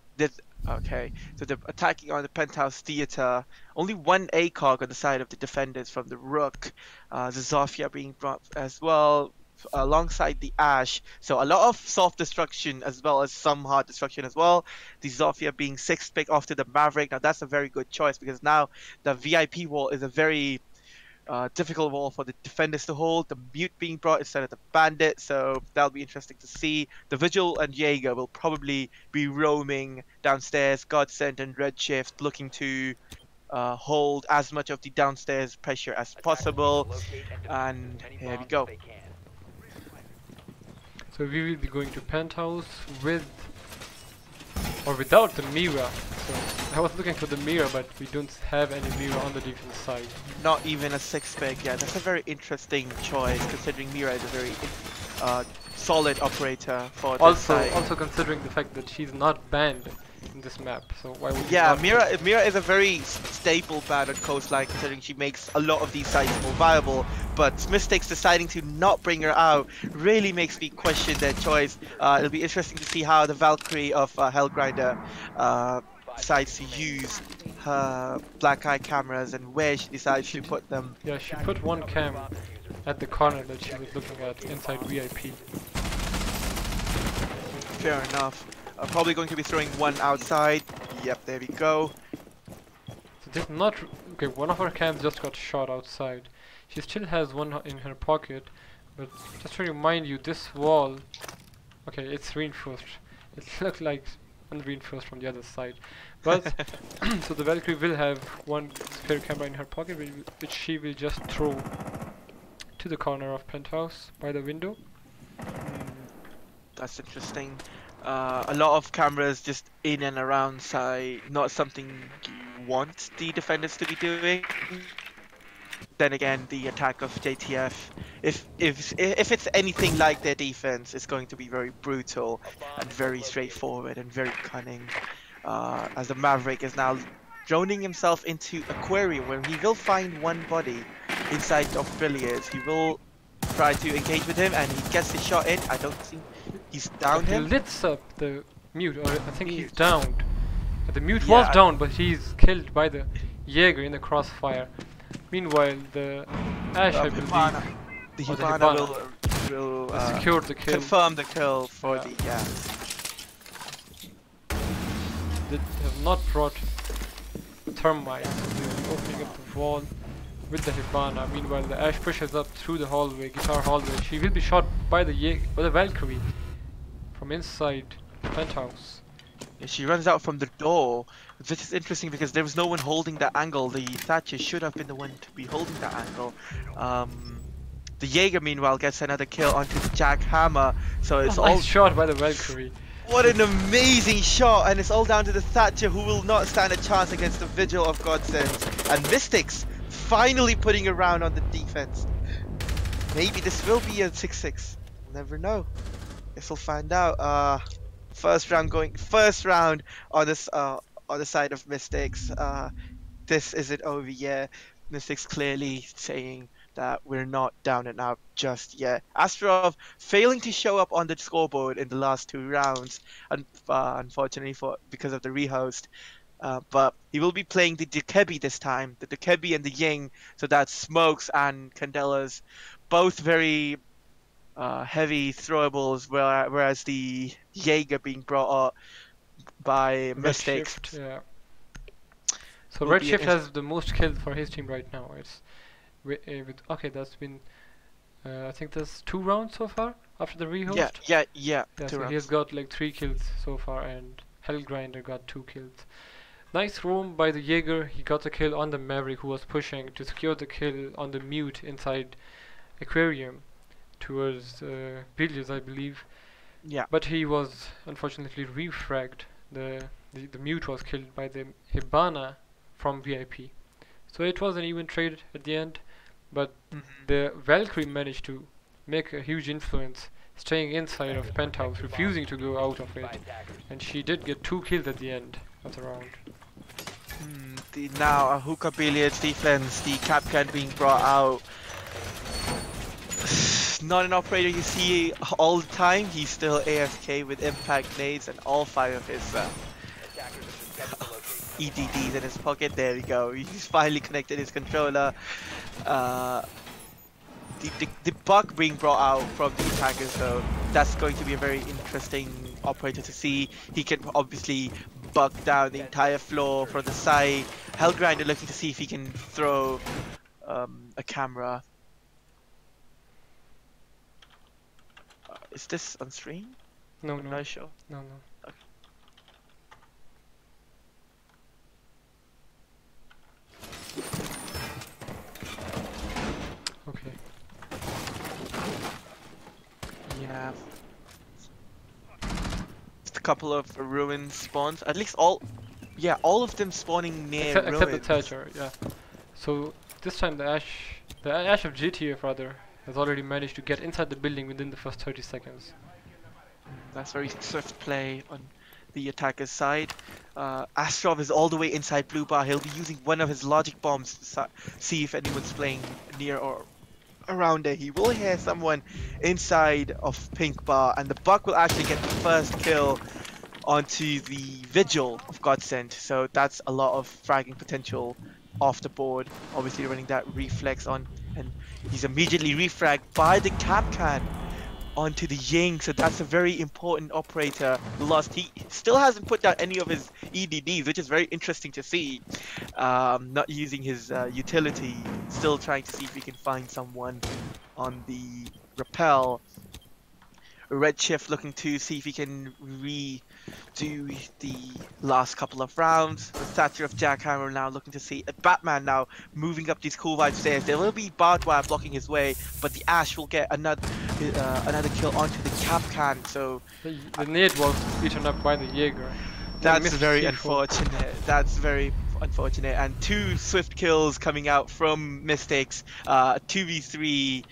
Okay, so they're attacking on the penthouse theater. Only one ACOG on the side of the defenders from the Rook. The Zofia being brought as well alongside the Ash. So a lot of soft destruction as well as some hard destruction as well. The Zofia being 6th pick off to the Maverick. Now that's a very good choice because now the VIP wall is a very difficult wall for the defenders to hold. The Mute being brought instead of the Bandit, so that'll be interesting to see. The Vigil and Jaeger will probably be roaming downstairs. Godsend and Redshift looking to hold as much of the downstairs pressure as possible. And here we go. So we will be going to penthouse with or without the Mira. So I was looking for the Mira, but we don't have any Mira on the defense side. Not even a 6th pick. Yeah, that's a very interesting choice considering Mira is a very solid operator for this side. Also considering the fact that she's not banned in this map, so why would Yeah, you not Mira is a very staple ban on Coastline considering she makes a lot of these sites more viable, but Mystix deciding to not bring her out really makes me question their choice. It'll be interesting to see how the Valkyrie of Hellgrinder decides to use her black eye cameras and where she decides to put them. Yeah, she put one cam at the corner that she was looking at inside VIP. Fair enough. Probably going to be throwing one outside. Yep, there we go. So this not okay. One of her cams just got shot outside. She still has one in her pocket, but just to remind you, this wall, okay, it's reinforced. It looks like unreinforced from the other side, but so the Valkyrie will have one spare camera in her pocket, which she will just throw to the corner of penthouse by the window. That's interesting. A lot of cameras just in and around side, not something you want the defenders to be doing. Then again, the attack of JTF, if it's anything like their defense, it's going to be very brutal and very straightforward and very cunning. As the Maverick is now droning himself into Aquarium, where he will find one body inside of Billiards. He will try to engage with him, and he gets the shot in. I don't think he's downed He him. lits up the Mute, or I think he's downed. The Mute Yeah, was down, but he's killed by the Jaeger in the crossfire. Meanwhile, the Ash, I believe, The or the Hibana will secured the kill. confirm the kill for Yeah. the They have not brought thermite. They're opening up the wall with the Hibana. Meanwhile, the Ash pushes up through the hallway, guitar hallway. She will be shot by the Valkyrie from inside the penthouse. She runs out from the door. This is interesting because there was no one holding that angle. The Thatcher should have been the one to be holding that angle. The Jaeger, meanwhile, gets another kill onto the jackhammer. So it's all Nice shot by the Valkyrie. what an amazing shot, and it's all down to the Thatcher, who will not stand a chance against the Vigil of Godsend. And Mystix finally putting around on the defense. Maybe this will be a 6-6. Never know. Guess we'll find out. First round on this on the side of Mystix. This isn't over yet. Mystix clearly saying that we're not down and out just yet. Astrov failing to show up on the scoreboard in the last 2 rounds, unfortunately because of the rehost. But he will be playing the Dekebi this time, the Dekebi and the Ying, so that's Smokes and Candelas, both very heavy throwables, whereas the Jaeger being brought up by Mystix. Redshift, yeah. So Will be Redshift an has the most kills for his team right now. It's okay. That's been I think there's 2 rounds so far after the rehost. Yeah. Yeah, 2 so he has rounds. got like 3 kills so far, and Hellgrinder got 2 kills. Nice roam by the Jaeger. He got a kill on the Maverick, who was pushing to secure the kill on the Mute inside Aquarium towards Billiards, I believe. Yeah. But he was unfortunately refragged. The Mute was killed by the Hibana from VIP. So it was an even trade at the end, but the Valkyrie managed to make a huge influence, staying inside of penthouse, refusing to go out of it, and she did get 2 kills at the end of the round. Now a hookah Billiards defense, the Capcan being brought out. not an operator you see all the time. He's still AFK with impact nades and all 5 of his EDDs in his pocket. There we go. He's finally connected his controller. The bug being brought out from the attackers though, that's going to be a very interesting operator to see. He can obviously bug down the entire floor from the side. Hellgrinder looking to see if he can throw a camera. Is this on stream? No, I'm no, not sure. no. Okay. Yeah. Just a couple of ruin spawns. At least all of them spawning near Except the ruins. Thatcher, yeah. So this time the Ash of JTF rather, has already managed to get inside the building within the first 30 seconds. That's very swift play on the attacker's side. Astrov is all the way inside blue bar. He'll be using one of his logic bombs to see if anyone's playing near or around there. He will hear someone inside of pink bar, and the buck will actually get the first kill onto the vigil of Godsend. So that's a lot of fragging potential off the board. Obviously running that reflex on, and he's immediately refragged by the Capcan onto the Ying. So that's a very important operator lost. He still hasn't put down any of his EDDs, which is very interesting to see. Not using his utility, still trying to see if he can find someone on the rappel. Redshift looking to see if he can redo the last couple of rounds. The Statue of Jackhammer now looking to see Batman now moving up these cool vibe stairs. There will be barbed wire blocking his way, but the Ash will get another kill onto the Capcan. So the nade was eaten up by the Jaeger. that's very unfortunate. That's very unfortunate. And 2 swift kills coming out from Mystix. 2v3.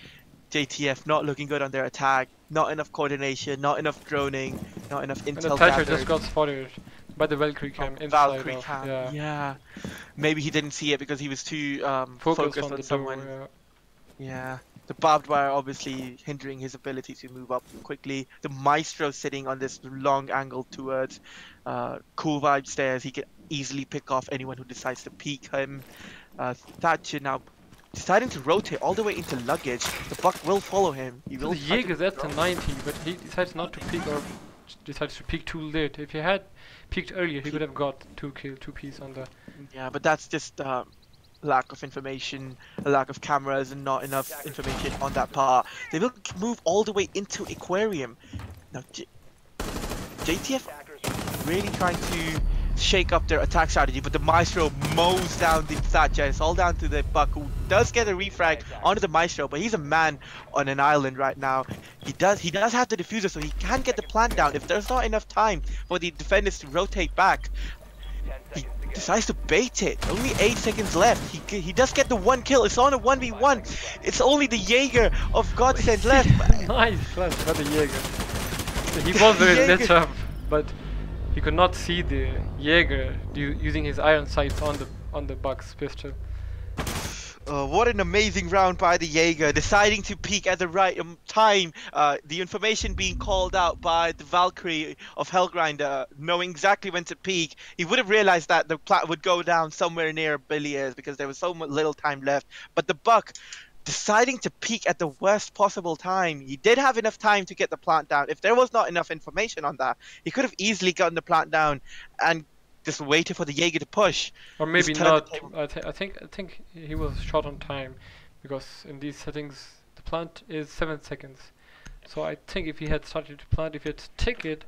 JTF not looking good on their attack. Not enough coordination, not enough droning, not enough intel. And the Thatcher just got spotted by the Valkyrie cam inside Valkyrie of, cam. Yeah. Maybe he didn't see it because he was too focused on the someone. door, Yeah. The barbed wire obviously hindering his ability to move up quickly. The Maestro sitting on this long angle towards cool vibe stairs. He can easily pick off anyone who decides to peek him. Thatcher now deciding to rotate all the way into luggage. The buck will follow him. He will. The Jaeger's at the 90, but he decides not to peek, or decides to peek too late. If he had peeked earlier, he could have got 2 piece on the. Yeah, but that's just lack of information, a lack of cameras, and not enough information on that part. They will move all the way into Aquarium. Now, JTF really trying to shake up their attack strategy, but the Maestro mows down the Thatcher. It's all down to the buck, who does get a refrag onto the Maestro, but he's a man on an island right now. He does have the diffuser, so he can get the plant down if there's not enough time for the defenders to rotate back. He decides to bait it. Only 8 seconds left. He does get the 1 kill. It's on a 1v1. It's only the Jaeger of Godsend left. Nice flash by the Jaeger. He was very lit up, but he could not see the Jaeger using his iron sights on the Buck's pistol. What an amazing round by the Jaeger, deciding to peek at the right time. The information being called out by the Valkyrie of Hellgrinder, knowing exactly when to peek. He would have realized that the plat would go down somewhere near Billiers because there was so little time left. But the Buck deciding to peek at the worst possible time. He did have enough time to get the plant down. If there was not enough information on that, he could have easily gotten the plant down and just waited for the Jaeger to push. Or maybe not. I think he was short on time, because in these settings the plant is 7 seconds. So I think if he had started to plant, if he had ticket,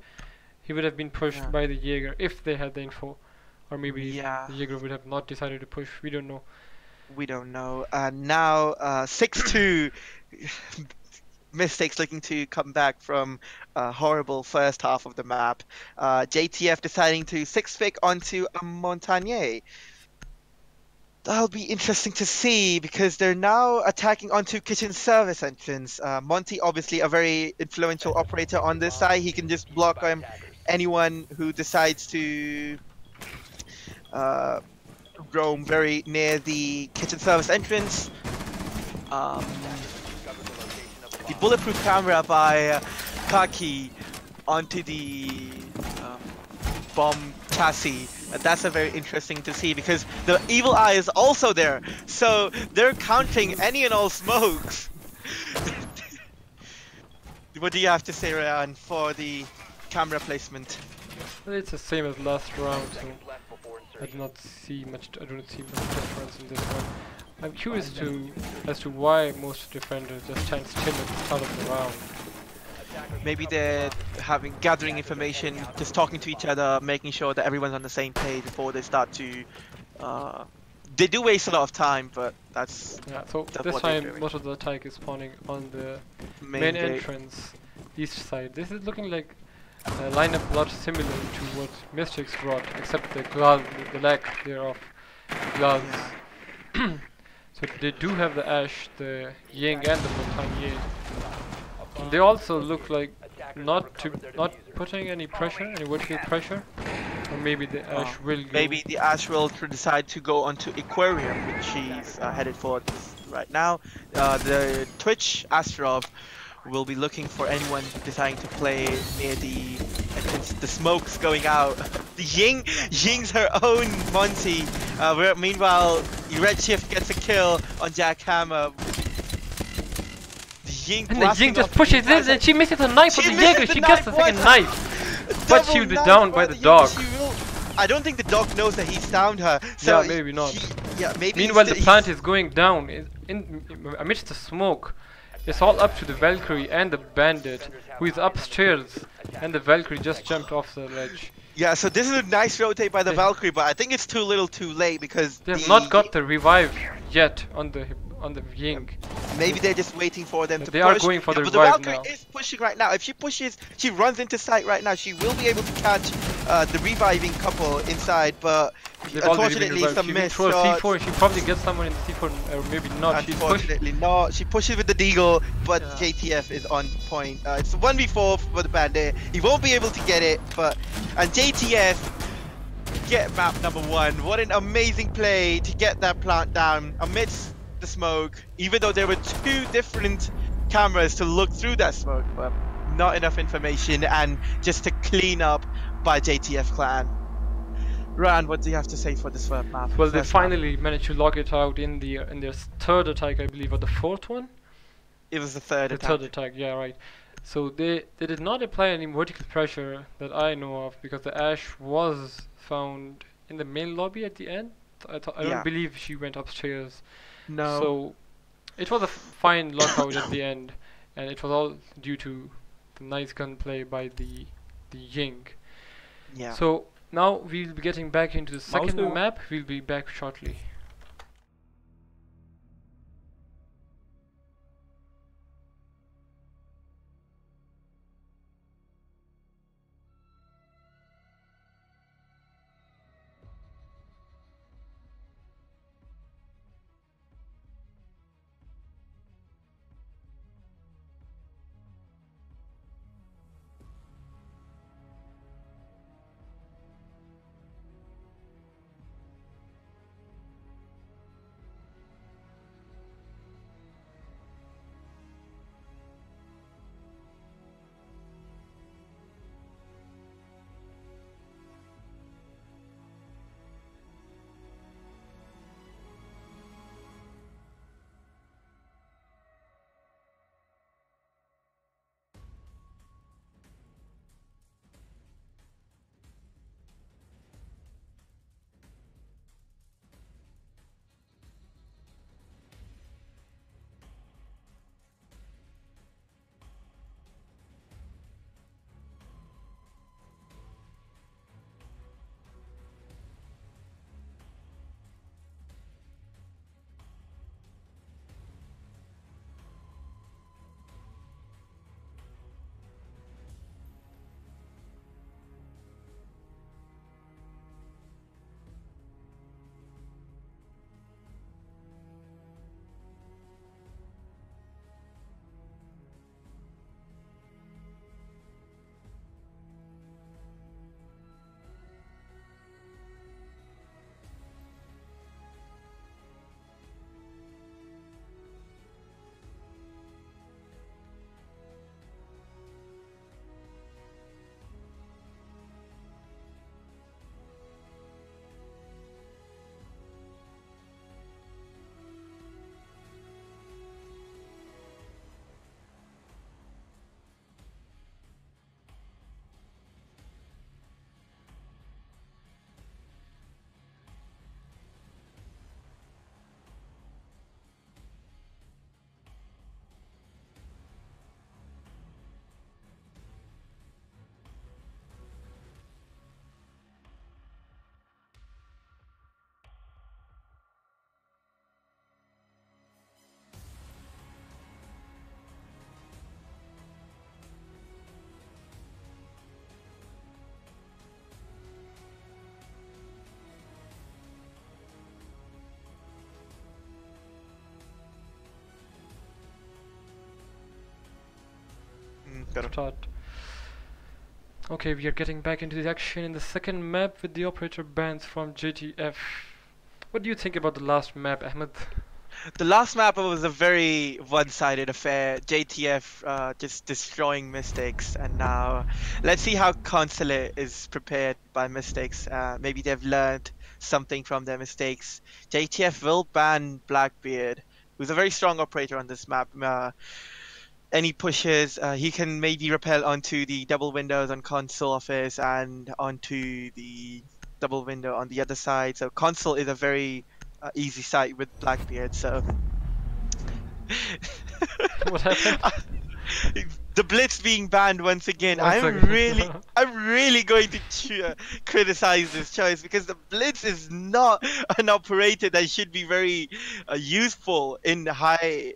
he would have been pushed by the Jaeger if they had the info. Or maybe the Jaeger would have not decided to push. We don't know. We don't know. Now 6-2. Mystix looking to come back from a horrible first half of the map. JTF deciding to 6-fick onto a Montagne. That'll be interesting to see, because they're now attacking onto kitchen service entrance. Monty, obviously a very influential operator on this side. He can just block anyone who decides to roam very near the kitchen service entrance. the bulletproof camera by Kaki onto the bomb chassis. And that's a very interesting to see because the evil eye is also there, so they're counting any and all smokes. What do you have to say, Ryan, for the camera placement? It's the same as last round, so Seconds left before I insertion. do not see much. I don't see much difference in this one. I'm curious as to why most defenders just stand still at the start of the round. Maybe they're gathering information, just talking to each other, making sure that everyone's on the same page before they start to. They do waste a lot of time, but that's Yeah, so That's this what they're time doing. most of the attack is spawning on the main main gate. entrance east side. This is looking like a lineup a lot similar to what Mystix brought, except the glass, the lack there of glass. So they do have the Ash, the Ying, and the Montagne. And they also look like not putting any pressure, any vertical pressure, or maybe the Ash will go. Maybe the Ash will decide to go onto Aquarium, which she's headed for right now. The Twitch Astrov will be looking for anyone deciding to play near the entrance. The smoke's going out. The Ying's her own Monty. Meanwhile, Redshift gets a kill on Jackhammer. The Ying And the blasting Ying just off pushes the in and she misses a knife for the She Jaeger. misses She the gets the knife second once. knife. But she Double was knife down by by the Ying. dog. I don't think the dog knows that he's downed her. So Yeah, maybe not. Maybe. Meanwhile, the he's- plant is going down amidst the smoke. It's all up to the Valkyrie and the bandit, who is upstairs, and the Valkyrie just jumped off the ledge. Yeah, so this is a nice rotate by the They- Valkyrie, but I think it's too little, too late because They have not got the revive yet on the Ying. maybe they're just waiting for them to They push. are going for the but revive the Valkyrie now. is pushing right now. If she pushes, she runs into sight right now. She will be able to catch the reviving couple inside, but They've already been unfortunately, revived. some She will missed throw a shots. C4. She probably gets someone in the C4, or maybe not. She's pushed. Unfortunately, not. She pushes with the Deagle, but Yeah. JTF is on point. It's 1v4 for the bandit. He won't be able to get it, and JTF get map number 1. What an amazing play to get that plant down amidst the smoke, even though there were 2 different cameras to look through that smoke, but not enough information and just to clean up by JTF Clan. Rand, what do you have to say for this map? Well, they First map? finally managed to lock it out in their third attack, I believe, or the fourth one. It was the third The attack. third attack, yeah, right. So they did not apply any vertical pressure that I know of because the Ash was found in the main lobby at the end. I Yeah. don't believe she went upstairs. No. So it was a fine lockout at the end, and it was all due to the nice gunplay by the Ying. Yeah. So now we'll be getting back into the second Mouse map. We'll be back shortly. Good. start. Okay, we are getting back into the action in the second map with the operator bans from JTF. What do you think about the last map, Ahmed? The last map was a very one-sided affair. JTF just destroying Mystix, and now let's see how Consulate is prepared by Mystix. Maybe they've learned something from their mistakes. JTF will ban Blackbeard, who's a very strong operator on this map. Any pushes, he can maybe repel onto the double windows on console office and onto the double window on the other side. So console is a very easy site with Blackbeard. So What happened? the Blitz being banned once again. Once I'm again. really going to criticize this choice, because the Blitz is not an operator that should be very useful in high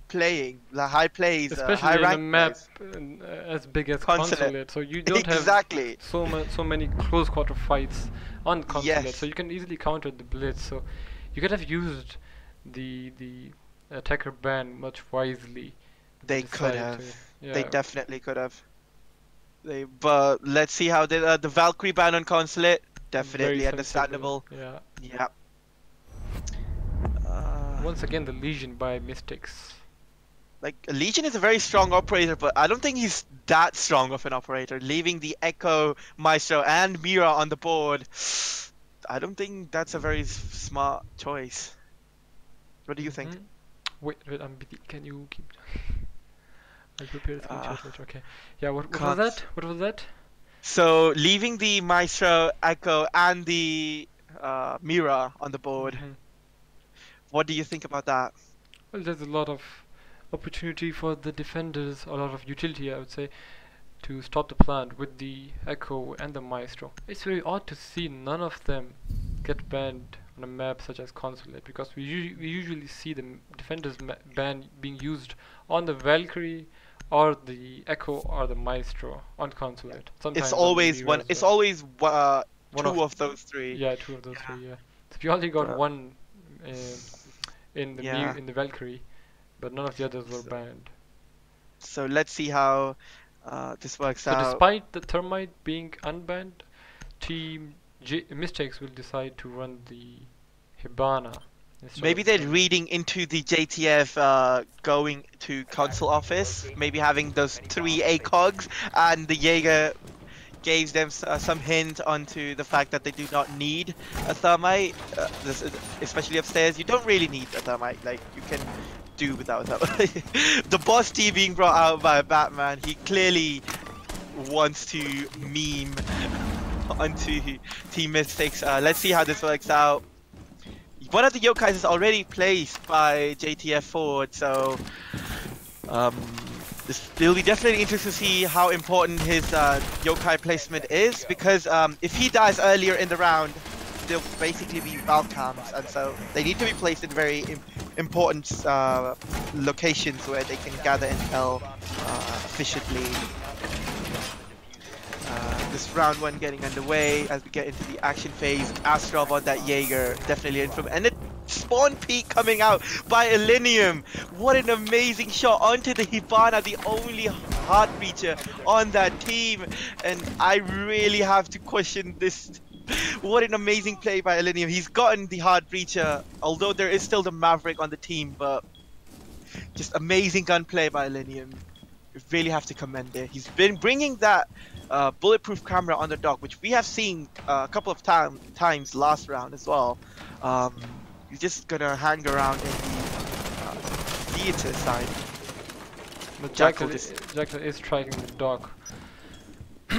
playing, the high plays, Especially high in a rank map plays. as big as Consulate. Consulate, so you don't Exactly. have so many close quarter fights on Consulate, Yes. so you can easily counter the Blitz. So you could have used the attacker ban much wisely. They could decided have. to- They yeah. definitely could have. But let's see how the Valkyrie ban on Consulate. Definitely Very understandable. sensible, Yeah. Yeah. Once again, the Legion by Mystix. Like, Legion is a very strong operator, but I don't think he's that strong of an operator. Leaving the Echo, Maestro, and Mira on the board, I don't think that's a very smart choice. What do you think? Mhm. Wait, I'm busy. Can you keep? I'll prepare the screenshot later. Okay. Yeah. What was Can't- that? What was that? So, leaving the Maestro, Echo, and the Mira on the board, Mhm. what do you think about that? Well, there's a lot of opportunity for the defenders, a lot of utility, I would say, to stop the plant with the Echo and the Maestro. It's very odd to see none of them get banned on a map such as Consulate, because we usually see the defenders ban being used on the Valkyrie or the Echo or the Maestro on Consulate. Sometimes It's on the always Mira one. as It's well. always One two of those three. Yeah, two of those Yeah. three. Yeah. So we only got Uh, one in the Yeah. in the Valkyrie, but none of the others were So- banned. So let's see how this works So out. despite the Thermite being unbanned, Team Mystix will decide to run the Hibana. instead Maybe of they're the- reading into the JTF going to console office, maybe having those 3 ACOGs, and the Jaeger gave them some hint onto the fact that they do not need a Thermite, especially upstairs. You don't really need a Thermite, like, you can do without that. The boss T being brought out by Batman, he clearly wants to meme onto Team Mystics. Let's see how this works out. One of the yokais is already placed by JTF forward, so it'll be definitely interesting to see how important his yokai placement is, because if he dies earlier in the round, they'll basically be valve cams, and so they need to be placed in very important locations where they can gather intel efficiently. This round 1 getting underway as we get into the action phase. Astrov on that Jaeger, definitely in from, and a spawn peak coming out by Elenium. What an amazing shot onto the Hibana, the only heart breacher on that team, and I really have to question this. What an amazing play by Elenium. He's gotten the hard breacher, although there is still the Maverick on the team, but just amazing gunplay by Elenium. You really have to commend it. He's been bringing that bulletproof camera on the dock, which we have seen a couple of times last round as well. He's just gonna hang around in the theater side. But Jackal Jackal is striking the dog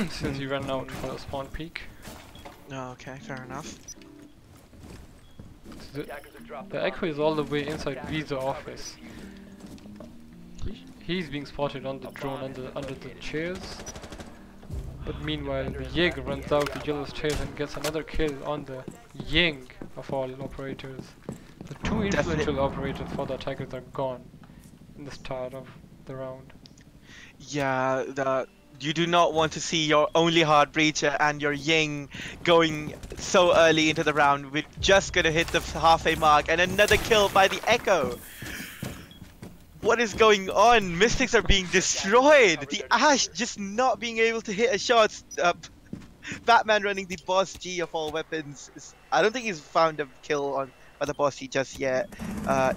since he ran out for a spawn peak. Oh, okay, fair enough. So Attackers have dropped the bomb. Echo is all the way inside Visa office. He's being spotted on the drone under the chairs. But meanwhile, the Jaeger runs out the yellow stairs and gets another kill on the Ying of all operators. The two influential operators for the attackers are gone in the start of the round. Yeah, you do not want to see your only hard breacher and your Ying going so early into the round. We're just gonna hit the halfway mark, and another kill by the Echo. What is going on? Mystics are being destroyed. The Ash just not being able to hit a shot. Batman running the boss G of all weapons. I don't think he's found a kill on by the boss G just yet.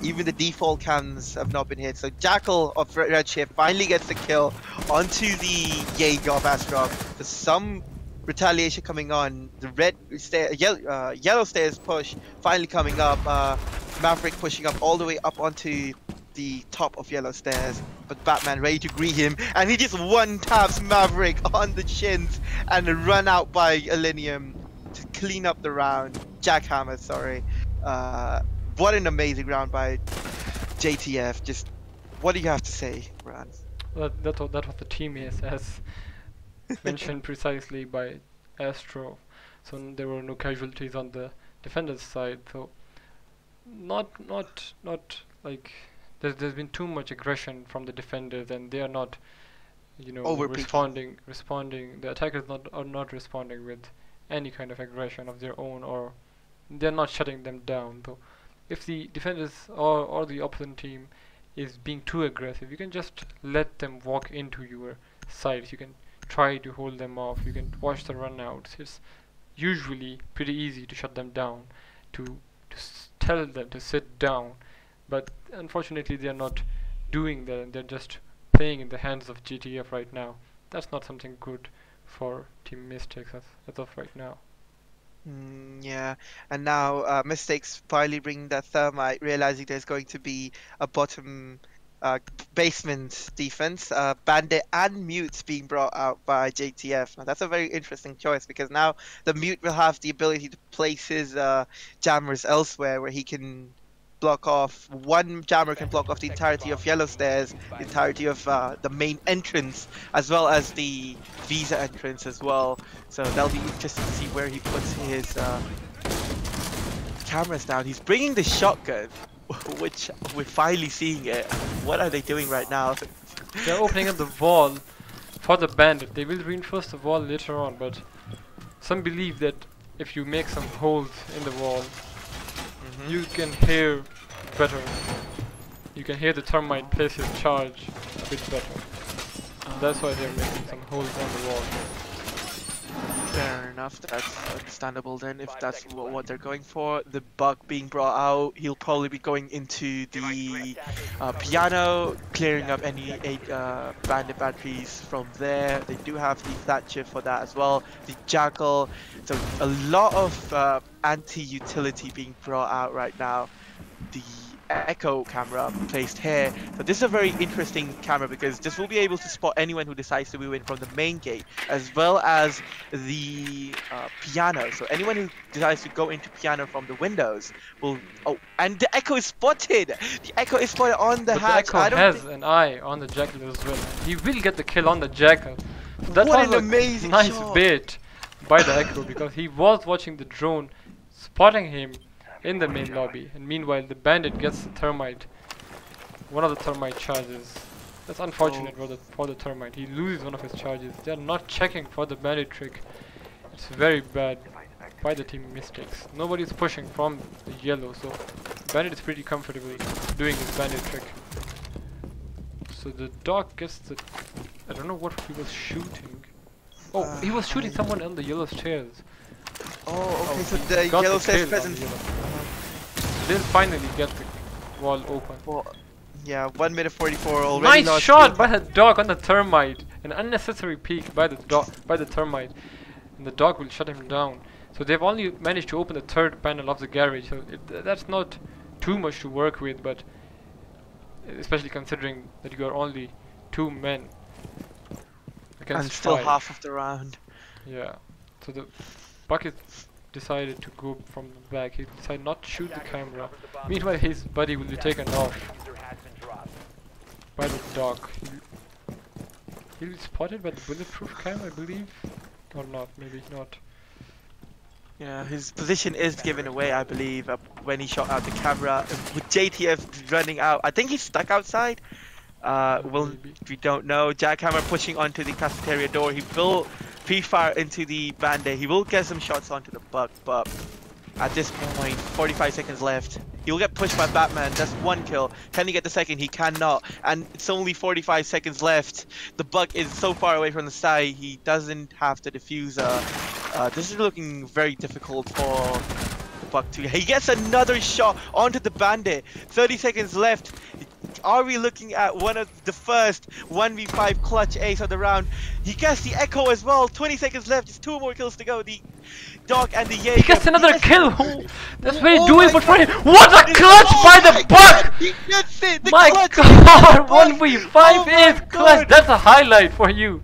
Even the default cams have not been hit. So Jackal of Redshift finally gets the kill onto the Jaeger of Astrop. There's some retaliation coming on. The yellow stairs push finally coming up. Maverick pushing up all the way up onto the top of yellow stairs, but Batman ready to greet him, and he just one taps Maverick on the shins and run out by Alinium to clean up the round. Jackhammer, sorry. What an amazing round by JTF. Just what do you have to say, Ran? That what the team is, as mentioned precisely by Astro. So there were no casualties on the defenders' side. So not like there's been too much aggression from the defenders, and they are not, responding. The attackers are not responding with any kind of aggression of their own, or they're not shutting them down. So if the defenders or the opposite team is being too aggressive, you can just let them walk into your sides. You can try to hold them off. You can watch the runouts. It's usually pretty easy to shut them down, to tell them to sit down. But unfortunately, they are not doing that, and they're just playing in the hands of JTF right now. That's not something good for Team Mystix as of right now. Yeah, and now Mystics finally bring that thermite, realizing there's going to be a bottom basement defense. Bandit and Mute being brought out by JTF. Now that's a very interesting choice, because now the Mute will have the ability to place his jammers elsewhere, where he can block off. One jammer can block off the entirety of yellow stairs, the entirety of the main entrance, as well as the Visa entrance as well. So that'll be interesting to see where he puts his cameras down. He's bringing the shotgun, which we're finally seeing it. What are they doing right now? They're opening up the wall for the bandit. They will reinforce the wall later on, but some believe that if you make some holes in the wall, you can hear better. You can hear the termite place his charge a bit better. That's why they're making some holes on the wall. Fair enough, that's understandable then, if that's what they're going for. The Buck being brought out, he'll probably be going into the piano, clearing up any bandit batteries from there. They do have the Thatcher for that as well. The Jackal, so a lot of anti-utility being brought out right now. The Echo camera placed here. So this is a very interesting camera, because this will be able to spot anyone who decides to move in from the main gate, as well as the piano. So anyone who decides to go into piano from the windows will... Oh, and the Echo is spotted! The Echo is spotted on the hatch. The Echo has an eye on the Jackal as well. He will get the kill on the Jackal. So that what was an amazing nice shot. bait by the Echo, because he was watching the drone, spotting him in the main lobby, and meanwhile the bandit gets the thermite, one of the thermite charges. That's unfortunate for the thermite. He loses one of his charges. They are not checking for the bandit trick. It's very bad by the team Mystix. Nobody's pushing from the yellow, so the bandit is pretty comfortable doing his bandit trick. So the dog gets the... I don't know what he was shooting. Oh, he was shooting someone on the yellow stairs. Oh, okay, so the yellow stairs presence. They'll finally get the wall open. Well, yeah, 1 minute 44 already. Nice shot by the dog on the thermite. An unnecessary peek by the thermite, and the dog will shut him down. So they've only managed to open the third panel of the garage. So that's not too much to work with, but especially considering that you are only 2 men against and still 5. half of the round. Yeah. So the Bucket decided to go from the back. He decided not to shoot the camera. Meanwhile, his buddy will be taken off by the dog. He'll be spotted by the bulletproof cam, I believe. Or not, maybe not. Yeah, his position is given away, I believe, when he shot out the camera. With JTF running out, I think he's stuck outside. We don't know. Jackhammer pushing onto the cafeteria door. He will pre-fire into the bandit. He will get some shots onto the Buck, but at this point, 45 seconds left. He will get pushed by Batman. That's one kill. Can he get the second? He cannot. And it's only 45 seconds left. The Buck is so far away from the side. He doesn't have the diffuser. This is looking very difficult for the Buck to. He gets another shot onto the Bandit. 30 seconds left. Are we looking at one of the first 1v5 clutch ace of the round? He gets the Echo as well. 20 seconds left. Just 2 more kills to go. The Dog and the Jaeger. He gets another kill! That's very Oh doable for my him! What a clutch by the Buck! He gets it! The My clutch god! by the Buck. 1v5 Oh my is clutch! God. That's a highlight for you!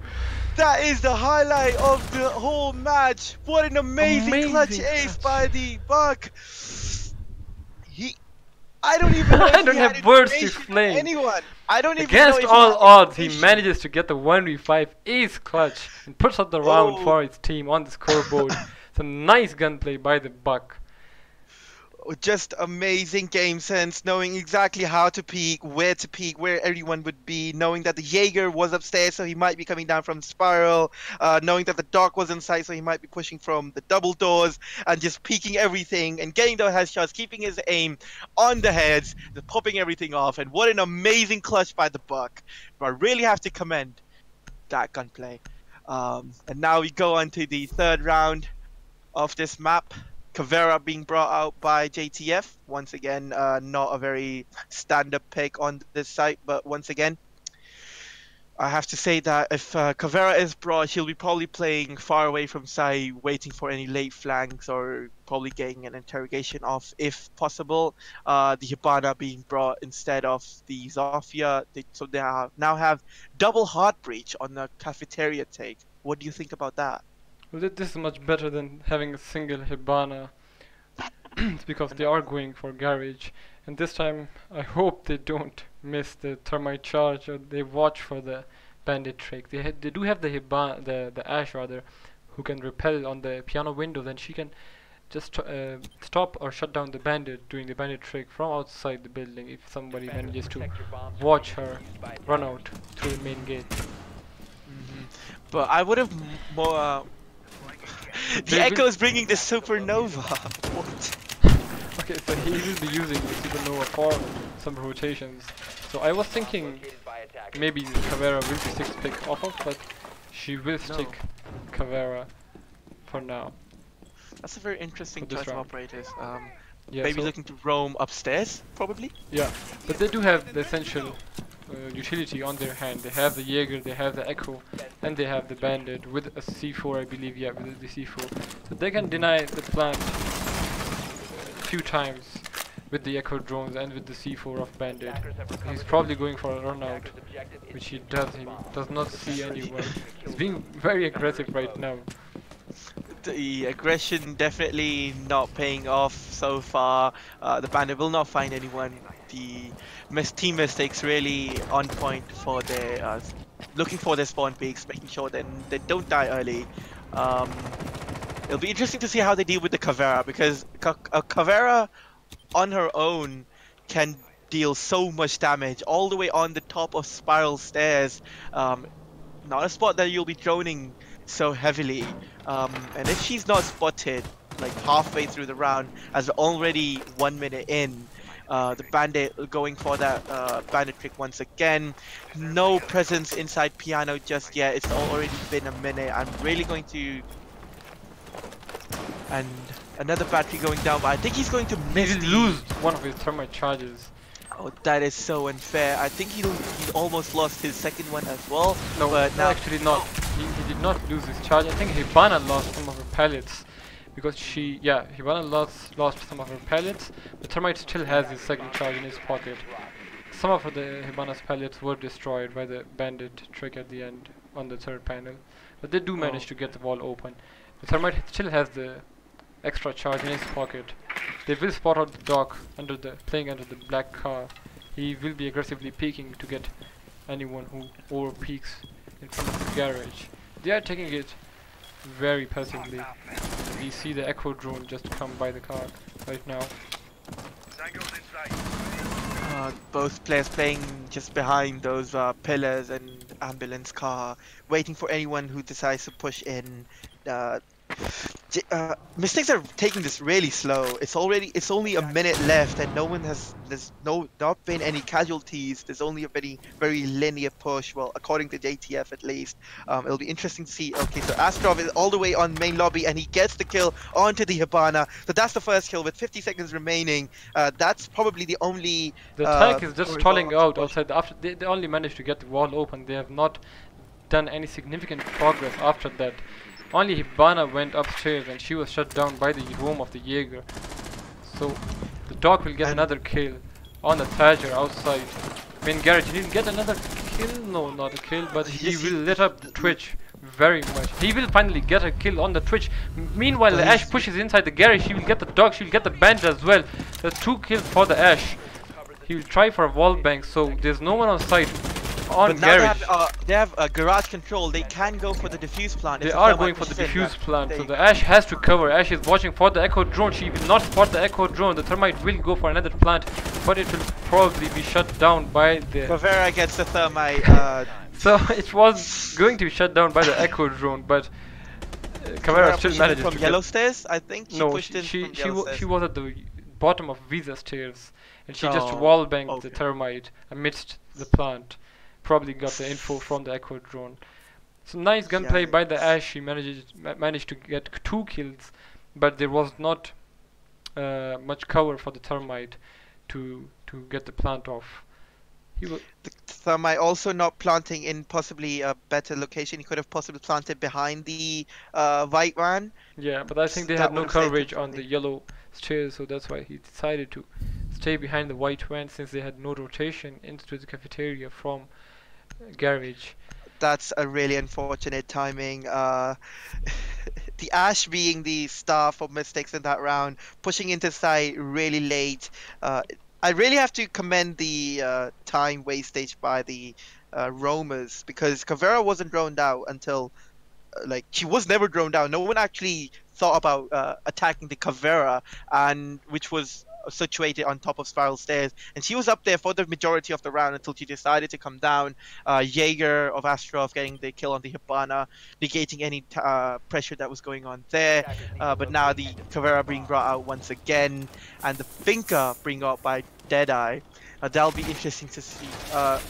That is the highlight of the whole match. What an amazing clutch ace by the Buck. I don't even know I if don't he had have words to information explain. from anyone. I don't even Against know if all he had odds, he information. manages to get the 1v5 ace clutch and puts up the round Oh. for his team on the scoreboard. It's a nice gunplay by the Buck. Just amazing game sense, knowing exactly how to peek, where everyone would be, knowing that the Jaeger was upstairs, so he might be coming down from Spiral, knowing that the Dog was inside, so he might be pushing from the double doors, and just peeking everything and getting those headshots, keeping his aim on the heads, just popping everything off. And what an amazing clutch by the Buck. But I really have to commend that gunplay. And now we go on to the third round of this map. Caveira being brought out by JTF. Once again, not a very stand-up pick on this site, but once again, I have to say that if Caveira is brought, he'll be probably playing far away from side, waiting for any late flanks or probably getting an interrogation off if possible. The Hibana being brought instead of the Zofia, so they now have double heart breach on the cafeteria take. What do you think about that? Well, this is much better than having a single Hibana. It's because they are going for garage, and this time I hope they don't miss the thermite charge or they watch for the bandit trick. They do have the Hibana, the Ash rather, who can repel on the piano window. Then she can just stop or shut down the bandit doing the bandit trick from outside the building if somebody manages to watch her run out through the main gate. But I would have more. The They Echo will- is bringing the supernova. What? Okay, so he will be using the supernova for some rotations. So I was thinking maybe Caveira will be 6th pick off of, but she will stick Caveira for now. That's a very interesting For this choice of round. operators. Yeah, Maybe so- looking to roam upstairs, probably. Yeah, but they do have the essential utility on their hand. They have the Jaeger, they have the Echo, and they have the Bandit with a C4, I believe. Yeah, with the C4, so they can deny the plant a few times with the Echo drones and with the C4 of Bandit. He's probably going for a run out, which he does. He does not see anyone. He's being very aggressive right now. The aggression definitely not paying off so far. The Bandit will not find anyone. The team mistakes really on point for their looking for their spawn peaks, making sure that they don't die early. It'll be interesting to see how they deal with the Caveira, because a Caveira on her own can deal so much damage all the way on the top of Spiral Stairs. Not a spot that you'll be droning so heavily. And if she's not spotted like halfway through the round, as we're already 1 minute in, the Bandit going for that bandit trick once again. No presence inside piano just yet. It's already been a minute. I'm really going to... And another battery going down, but I think he's going to He miss will the... lose one of his thermite charges. Oh, that is so unfair. I think he almost lost his second one as well. No, but now actually not. He did not lose his charge. I think Hibana lost some of her pellets. Because Hibana lost some of her pellets, but Thermite still has his second charge in his pocket. Some of the Hibana's pellets were destroyed by the bandit trick at the end on the third panel, but they do manage to get the wall open. The Thermite still has the extra charge in his pocket. They will spot out the Doc playing under the black car. He will be aggressively peeking to get anyone who over peeks in front of the garage. They are taking it very passively. We see the Echo drone just come by the car right now. both players playing just behind those pillars and ambulance car, waiting for anyone who decides to push in. Mystics are taking this really slow. It's only a minute left, and there's not been any casualties. There's only a very linear push. Well, according to JTF at least. It'll be interesting to see. Okay, so Astrov is all the way on main lobby, and he gets the kill onto the Hibana. So that's the first kill with 50 seconds remaining. That's probably the only. The tank is just stalling result out push. outside. After they only managed to get the wall open. They have not done any significant progress after that. Only Hibana went upstairs and she was shut down by the roam of the Jaeger. So the dog will get And- another kill on the Thatcher outside. Main garage, he will get another kill? No, not a kill, but he Yes, will lit up Twitch very much. He will finally get a kill on the Twitch. Meanwhile, the Ash pushes inside the garage. She will get the dog, she will get the bandit as well. There's 2 kills for the Ash. He will try for a wall bank, so there's no one on site. On But now garage. they have a garage control. They can go for the defuse plant. They if the are thermite going for the pushes in, defuse plant, so they- the Ash has to cover. Ash is watching for the echo drone. She will not spot the echo drone. The thermite will go for another plant, but it will probably be shut down by the. Caveira gets the thermite. So it was going to be shut down by the echo drone, but Caveira still pushed in manages from to yellow get. stairs. I think she No, pushed in from yellow stairs. she was at the bottom of Visa stairs, and she just Oh, wall banked the okay. thermite amidst the plant. Probably got the info from the echo drone. So nice gunplay by the Ash. She managed to get 2 kills, but there was not much cover for the thermite to get the plant off. He was The thermite also not planting in possibly a better location. He could have possibly planted behind the white van. yeah, but I think they That had no would've saved coverage him on the something. yellow stairs, so that's why he decided to stay behind the white van since they had no rotation into the cafeteria from garage. That's a really unfortunate timing. The Ash being the star for Mystics in that round, pushing into site really late. I really have to commend the time wastage by the roamers, because Caveira wasn't droned out until like she was never droned out. No one actually thought about attacking the Caveira, and which was situated on top of Spiral Stairs, and she was up there for the majority of the round until she decided to come down. Jaeger of Astrov getting the kill on the Hibana, negating any pressure that was going on there. But now the Caveira being brought out once again, and the Finca being out by Deadeye. That'll be interesting to see.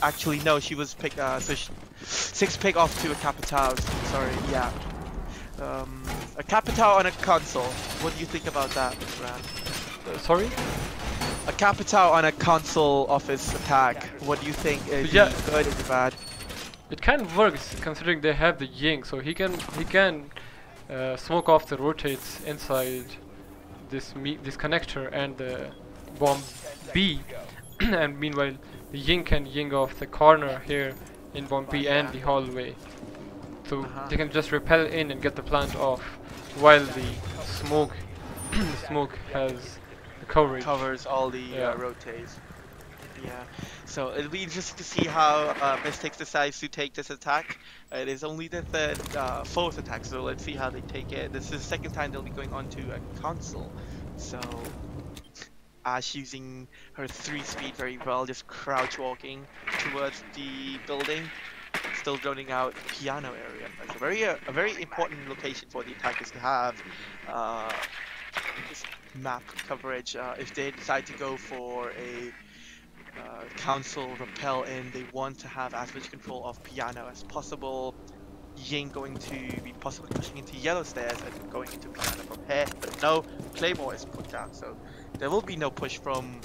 Actually, no, she was picked. So 6 pick off to a Capitao. Sorry, yeah. A Capitao on a console. What do you think about that, Ran? Sorry? A Capitao on a console office attack. What do you think? Is Yeah. he good or is he bad? It kind of works considering they have the Ying, so he can smoke off the rotates inside this connector and the bomb B, and meanwhile the Ying can Ying off the corner here in bomb B and the hallway, so they can just repel in and get the plant off, while the smoke has the coverage. Covers all the Yeah. rotates. Yeah. So it'll be interesting to see how Mystics decides to take this attack. It is only the fourth attack, so let's see how they take it. This is the second time they'll be going on to a console. So Ash using her 3-speed very well, just crouch walking towards the building, still droning out piano area. It's a very important location for the attackers to have. This map coverage. If they decide to go for a council repel in, they want to have as much control of piano as possible. Ying going to be possibly pushing into yellow stairs and going into piano from here, but no, Claymore is put down, so there will be no push from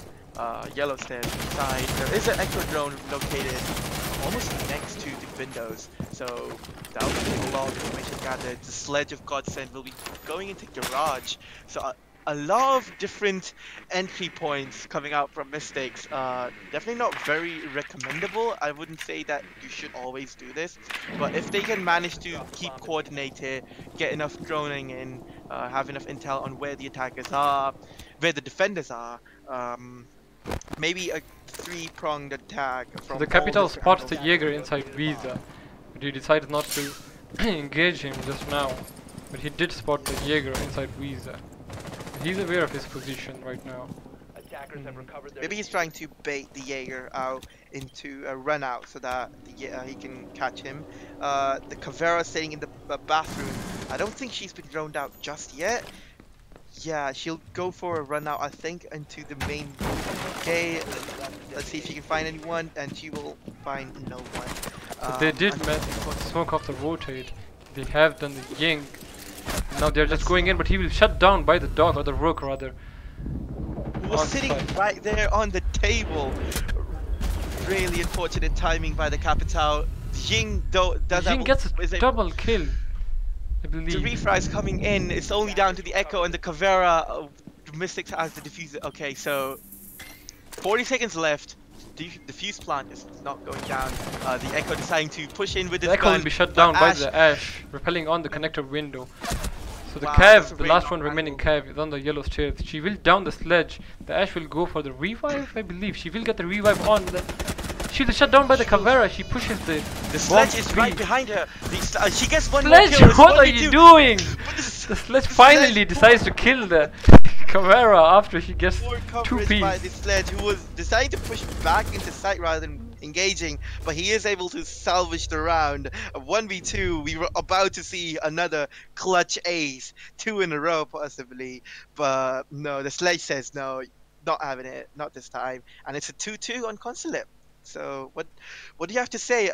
yellow stairs inside. There is an echo drone located almost next to the windows, so that will take a lot of information gathered. The Sledge of Godsend will be going into garage, so a lot of different entry points coming out from Mystics. Definitely not very recommendable. I wouldn't say that you should always do this, but if they can manage to keep coordinated, get enough droning in, have enough intel on where the attackers are, where the defenders are, maybe a 3-pronged attack from The all Capital different spots the angles. Jaeger inside Visa, but he decided not to engage him just now. But he did spot the Jaeger inside Visa. He's aware of his position right now. Attackers have recovered their Maybe he's trying to bait the Jaeger out into a run out so that he can catch him. The Caveira sitting in the bathroom I don't think she's been droned out just yet. Yeah, she'll go for a run out, I think, into the main gate. Let's see if she can find anyone, and she will find no one. They did smoke off the rotate. They have done the ying. Now they're just going in, but he will shut down by the dog, or the rook rather. Who was sitting right there on the table. Really unfortunate timing by the Capital. Ying does Ying gets a double kill, I believe. The refry is coming in. It's only down to the Echo and the Caveira. Mystix has the diffuser. Okay, so 40 seconds left. The fuse plant is not going down. The Echo deciding to push in with his the Echo gun. will be shut down by the Ash, repelling on the connector window. So the Wow, Cav, the really last one good remaining angle. Cav, is on the yellow stairs. She will down the sledge. The Ash will go for the revive, I believe. She will get the revive on. She will shut down by the Caveira. She pushes the sledge is right behind her. She gets one sledge, more kill. what are you doing? But The sledge finally decides to kill the Caveira after she gets Poor two coverage piece. by the sledge, who was deciding to push back into sight rather than engaging, but he is able to salvage the round. A 1v2, we were about to see another clutch ace, 2 in a row possibly, but no, the sledge says no, not having it, not this time, and it's a 2-2 on Consulate. So what do you have to say?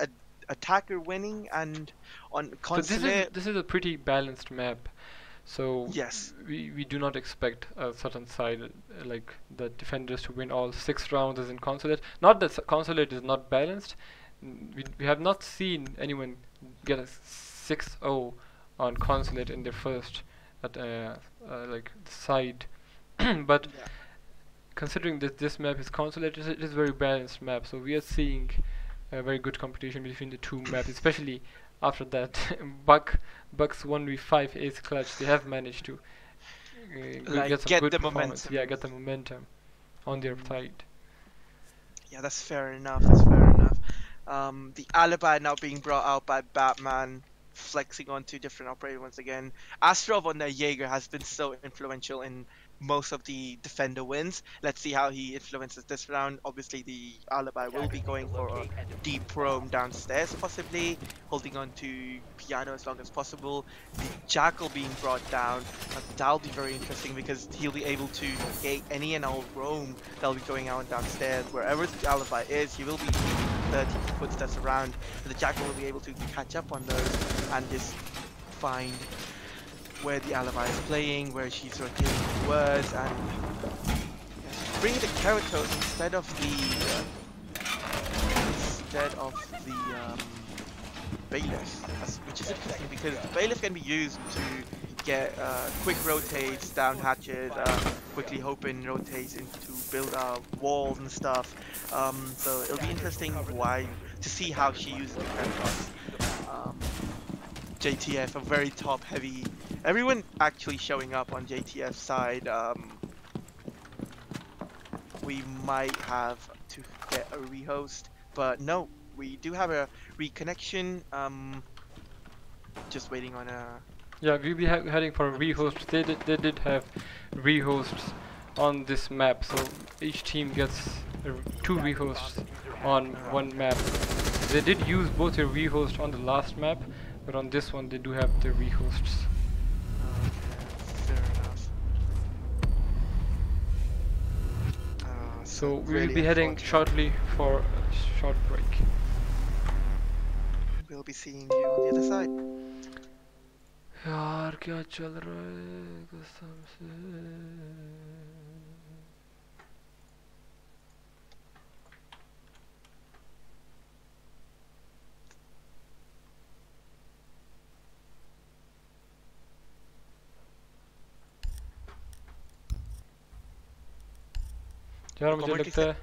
Attacker winning and on So Consulate? this is a pretty balanced map. So Yes. we do not expect a certain side like the defenders to win all 6 rounds as in Consulate. Not that Consulate is not balanced. We have not seen anyone get a 6-0 on Consulate in their first at like side. But Yeah. considering that this map is Consulate, it is a very balanced map. So we are seeing a very good competition between the two maps, especially after that Bucks 1v5 ace clutch. They have managed to get some good the performance. momentum. Yeah, get the momentum on their side. Yeah, that's fair enough. That's fair enough. The alibi now being brought out by Batman, flexing on 2 different operators once again. Astrov on the Jaeger has been so influential in most of the defender wins. Let's see how he influences this round. Obviously, the alibi will be going for a deep roam downstairs, possibly holding on to piano as long as possible. The Jackal being brought down, that'll be very interesting because he'll be able to negate any and all roam that'll be going out downstairs. Wherever the alibi is, he will be 30 footsteps around, so the Jackal will be able to catch up on those and just find where the alibi is playing, where she's rotating towards, and bring the Keratos instead of the bailiff, which is interesting because the bailiff can be used to get quick rotates down hatches, quickly open rotates into build walls and stuff. So it'll be interesting to see how she uses the Keratos. JTF, a very top heavy. Everyone actually showing up on JTF side. We might have to get a rehost, but no, we do have a reconnection. Just waiting on a. Yeah, we'll be heading for a rehost. They did have rehosts on this map, so each team gets 2 rehosts on one map. They did use both their rehost on the last map, but on this one they do have their rehosts. Fair enough. So we really will be heading unfortunate. shortly for a short break. We'll be seeing you on the other side. यार क्या चल रहा है कसम से यार मुझे लगता है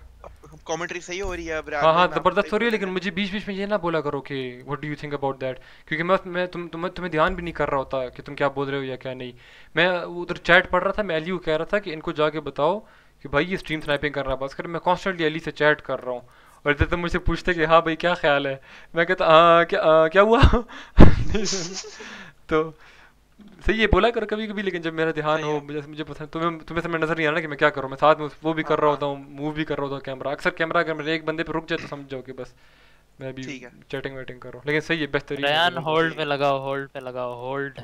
कमेंट्री सही हो रही है अब हाँ हाँ जबरदस्त हो रही है लेकिन मुझे बीच बीच में ये ना बोला करो कि what do you think about that क्योंकि मैं तुम्हें ध्यान भी नहीं कर रहा होता कि तुम क्या बोल रहे हो या क्या नहीं मैं उधर चैट पढ़ रहा था मैं एलियू कह रहा था कि इनको जाके बताओ कि भाई ये स्ट्रीम स्नाइपिंग कर रहा है बस कर मैं कॉन्स्टेंटली एली से चैट कर रहा हूँ और इधर तो मुझसे पूछते कि हाँ भाई क्या ख्याल है मैं कहता क्या हुआ तो सही है बोला कर कभी कभी लेकिन जब मेरा ध्यान हो मुझे पसंद तुम्हें समझ नजर नहीं आ रहा कि मैं क्या कर रहा हूँ मैं साथ में वो भी कर रहा होता हूँ मूव भी कर रहा होता हूँ कैमरा अक्सर कैमरा अगर मेरे एक बंदे पे रुक जाए तो समझ जाओ कि बस मैं भी चैटिंग वेटिंग कर रहा हूँ लेकिन सही है बेहतरीन रयान होल्ड पे लगाओ hold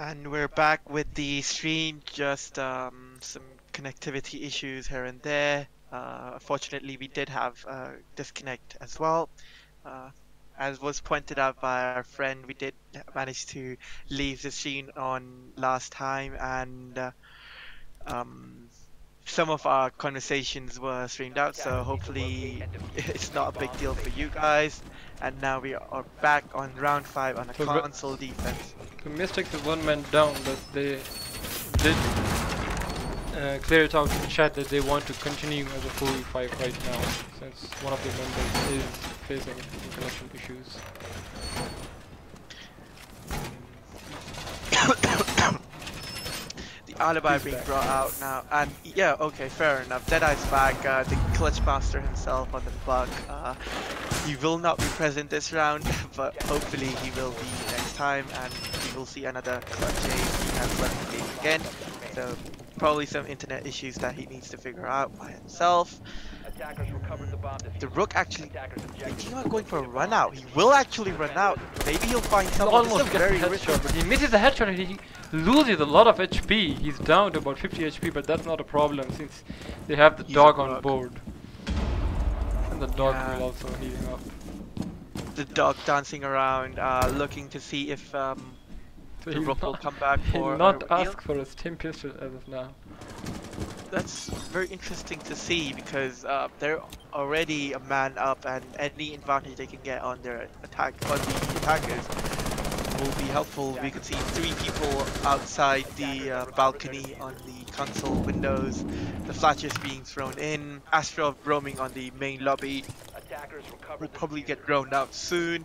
And we're back with the stream, just some connectivity issues here and there. Unfortunately, we did have disconnect as well. Uh, as was pointed out by our friend, we did manage to leave the stream on last time, and um, some of our conversations were streamed out, so hopefully it's not a big deal for you guys. And now we are back on round 5 on a So console defense. The Mystix is one man down, but they did clear it out in the chat that they want to continue as a 4v5 right now, since one of the members is facing connection issues. The alibi He's being back. brought out now, and yeah, okay, fair enough. Deadeye's back, the clutch master himself on the bug. He will not be present this round, but hopefully he will be next time, and we will see another clutch ace. He has left the game again, so probably some internet issues that he needs to figure out by himself. Attackers recovered the bomb. The Rook actually Attackers thinking about going for a run out. He will actually run out. Maybe he'll find He someone. This is almost a gets very the risky. headshot, but he misses the headshot and he loses a lot of HP. He's down to about 50 HP, but that's not a problem since they have the He's a dog on Rook. board. And the dog Yeah. will also healing up. The dog dancing around, looking to see if So the he'll Rook will not, come back for he'll a not reveal. ask for a stim pistol as of now. That's very interesting to see because they're already a man up, and any advantage they can get on their attack on the attackers will be helpful. We could see 3 people outside the balcony on the console windows, the flashes being thrown in, Astrov roaming on the main lobby, Attackers recovered will the probably get diffuser. drowned out soon.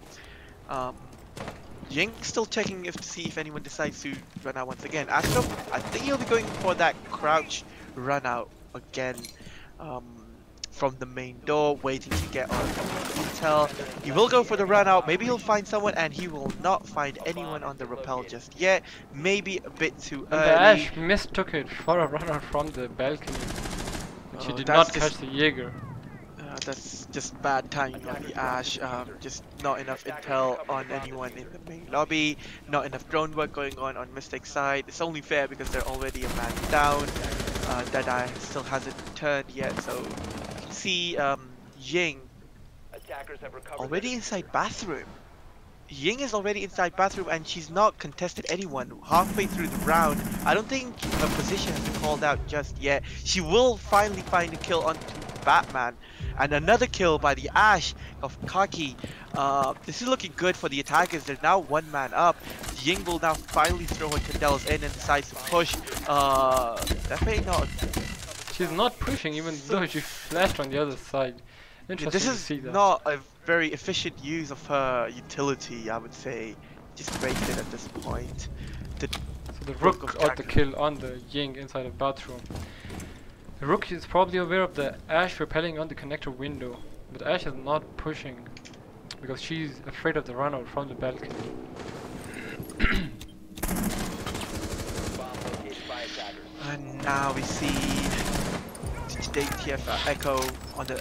Ying still checking to see if anyone decides to run out once again. Astrov, I think he'll be going for that crouch run out again from the main door, waiting to get on intel. He will go for the run out. Maybe he'll find someone, and he will not find anyone on the rappel just yet. Maybe a bit too And the early. Ash mistook it for a runner from the balcony. And she Oh, did that's not catch just- the Jaeger. That's just bad timing on the Ash. Just not enough intel on anyone in the main lobby. Not enough drone work going on Mystic's side. It's only fair because they're already a man down. Deadeye still hasn't turned yet, so you can see Ying Attackers have recovered already the inside diffuser. bathroom. Ying is already inside bathroom, and she's not contested anyone halfway through the round. I don't think her position has been called out just yet. She will finally find a kill onto Batman, and another kill by the Ash of Kaki. This is looking good for the attackers. They're now 1 man up. Ying will now finally throw her Candles in and decides to push. Definitely not. She's not pushing even though she flashed on the other side. Interesting This to is see that. not a very efficient use of her utility, I would say. Just wasted at this point. So the Rook Rook of got the Jack. kill on the Ying inside the bathroom. The Rook is probably aware of the Ash repelling on the connector window, but Ash is not pushing because she's afraid of the runout from the balcony. Bomb located by attackers. And now we see JTF Echo on the...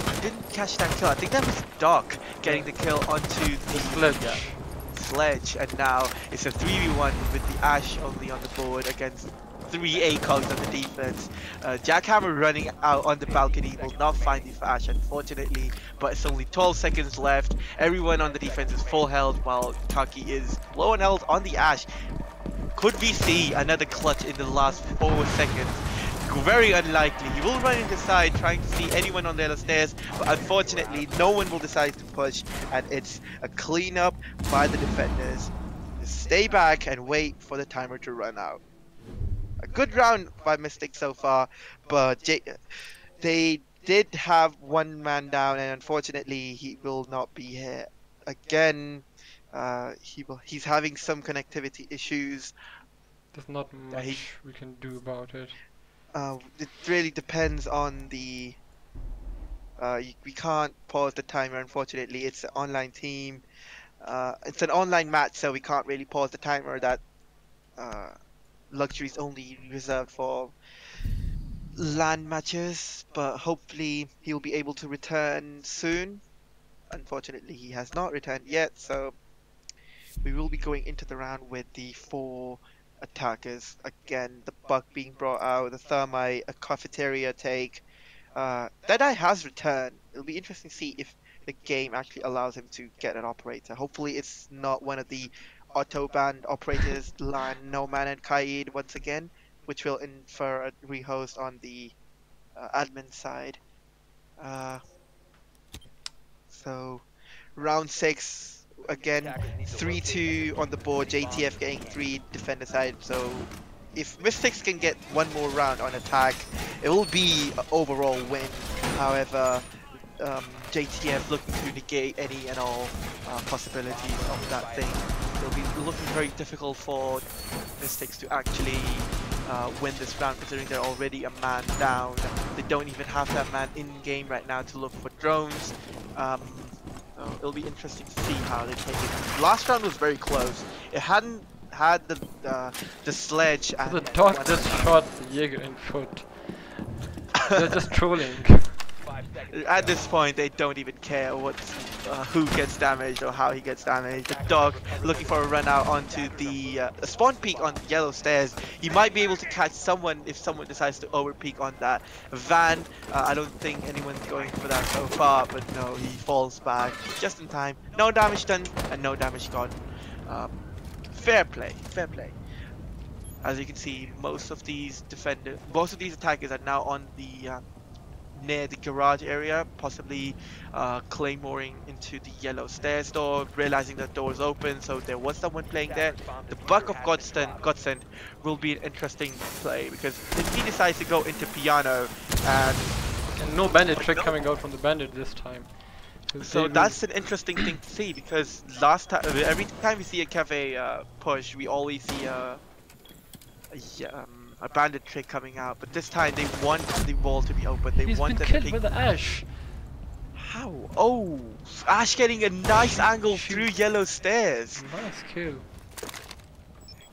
I didn't catch that kill. I think that was Doc getting the kill onto the Sledge. sledge, and now it's a 3v1 with the Ash only on the board against 3 ACOGs on the defense. Jackhammer running out on the balcony will not find the Ash, unfortunately, but it's only 12 seconds left. Everyone on the defense is full health while Taki is low on health on the Ash. Could we see another clutch in the last 4 seconds? Very unlikely. He will run in the side trying to see anyone on the other stairs, but unfortunately no one will decide to push, and it's a cleanup by the defenders. Just stay back and wait for the timer to run out. A good round by Mystic so far, but they did have 1 man down, and unfortunately he will not be here again. He's having some connectivity issues. There's not Yeah, much we can do about it. It really depends on the... we can't pause the timer, unfortunately. It's an online team. It's an online match, so we can't really pause the timer. That luxury is only reserved for LAN matches, but hopefully he'll be able to return soon. Unfortunately, he has not returned yet, so we will be going into the round with the 4 attackers. Again, the Buck being brought out, the Thermite, a Cafeteria take. Deadeye has returned. It'll be interesting to see if the game actually allows him to get an operator. Hopefully it's not one of the auto-banned operators, Lan, Noman, and Kaid once again, which will infer a rehost on the admin side. So round 6 again, 3-2 on the board. JTF getting 3 defender side. So if Mystix can get one more round on attack, it will be an overall win. However, JTF looking to negate any and all possibilities of that thing. It'll be looking very difficult for Mystix to actually win this round, considering they're already a man down. They don't even have that man in game right now to look for drones. So it'll be interesting to see how they take it. Last round was very close. It hadn't had the sledge and The dog just shot the Jaeger in foot. They're just trolling. at this point they don't even care what who gets damaged or how he gets damaged. The dog looking for a run out onto the spawn peak on the yellow stairs. He might be able to catch someone if someone decides to over peek on that. Van, I don't think anyone's going for that so far, but no, he falls back just in time. No damage done and no damage gotten. Fair play, fair play. As you can see, most of these attackers are now on the near the garage area, possibly claymoring into the yellow stairs door, realizing that door is open, so there was someone playing there. The Buck of Godsend will be an interesting play, because if he decides to go into piano and No bandit trick coming out from the bandit this time. so that's an interesting thing to see, because last time, every time we see a cafe push, we always see a bandit trick coming out. But this time they want the wall to be open. They He's want been them killed to by the Ash. How? Oh, Ash getting a nice angle Shoot. through yellow stairs. Nice kill.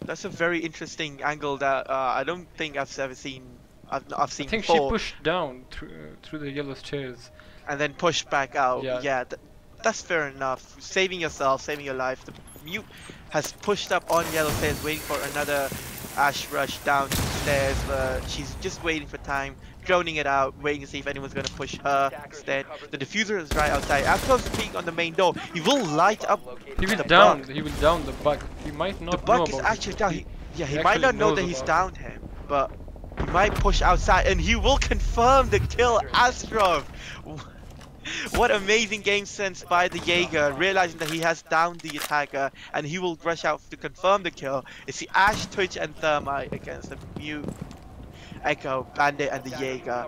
That's a very interesting angle that I don't think I've ever seen. I've seen I think before. she pushed down through the yellow stairs. And then push back out. Yeah. Yeah, that's fair enough. Saving yourself, saving your life. The mute has pushed up on yellow stairs, waiting for another Ash rush down to the stairs. But she's just waiting for time, droning it out, waiting to see if anyone's gonna push her instead. The diffuser is right outside. After peek on the main door, he will light up. He will the down. Buck. He will down the Buck. He might not The know Buck is about actually it. down. He he might not actually know knows that he's about downed him, but he might push outside, and he will confirm the kill. Astrov. What amazing game sense by the Jaeger, realizing that he has downed the attacker, and he will rush out to confirm the kill. It's the Ash, Twitch, and Thermite against the Mute, Echo, Bandit, and the Jaeger.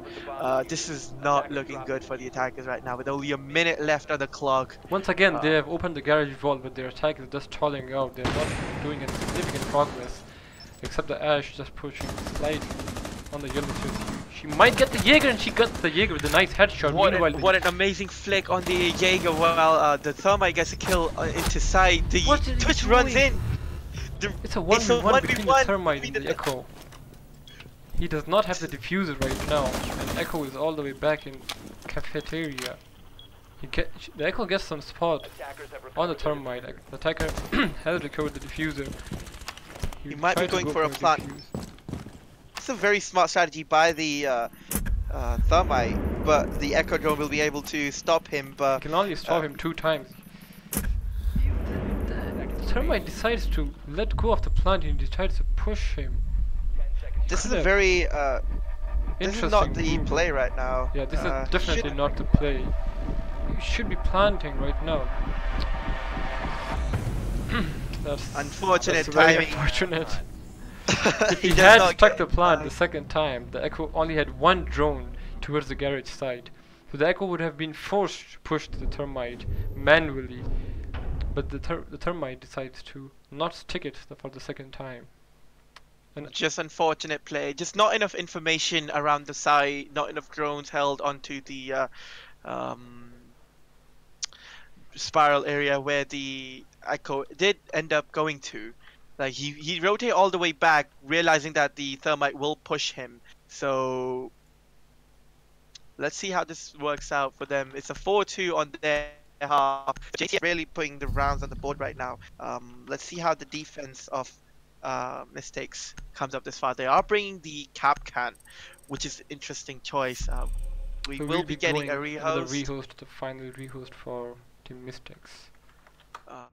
This is not looking good for the attackers right now, with only a minute left on the clock. Once again, they have opened the garage vault, but their attack is just stalling out. They're not doing any significant progress, except the Ash just pushing slightly on the yellow stairs. She might get the Jaeger, and she got the Jaeger with a nice headshot. What an amazing flick on the Jaeger while the Thermite gets a kill into sight. The What is he Twitch runs doing? in. It's a 1v1 between the 1v1 Thermite and between the Echo. He does not have the diffuser right now, and Echo is all the way back in cafeteria. The Echo gets some spot on the Thermite. The attacker has recovered the diffuser. He might try be to going go for a plant. defuse. It's a very smart strategy by the Thermite, but the Echo drone will be able to stop him. You But can only stop him 2 times. The Thermite decides to let go of the plant and decides to push him. this is a Could've- very this is not Interesting the move. play right now. Yeah, this is definitely should- not the play. You should be planting right now. That's Unfortunate that's very timing. unfortunate. If He he does had not stuck get the plant time. the second time, the Echo only had 1 drone towards the garage side. So the Echo would have been forced to push the Thermite manually. But the Thermite decides to not stick it for the second time. Just unfortunate play. Just not enough information around the site. Not enough drones held onto the spiral area where the Echo did end up going to. Like he rotated all the way back, realizing that the Thermite will push him. So let's see how this works out for them. It's a 4-2 on their half. JTF really putting the rounds on the board right now. Let's see how the defense of Mystix comes up this far. They are bringing the cap can, which is an interesting choice. We So will we'll be be getting a going another rehost. rehost, the final rehost for Team Mystix. Uh,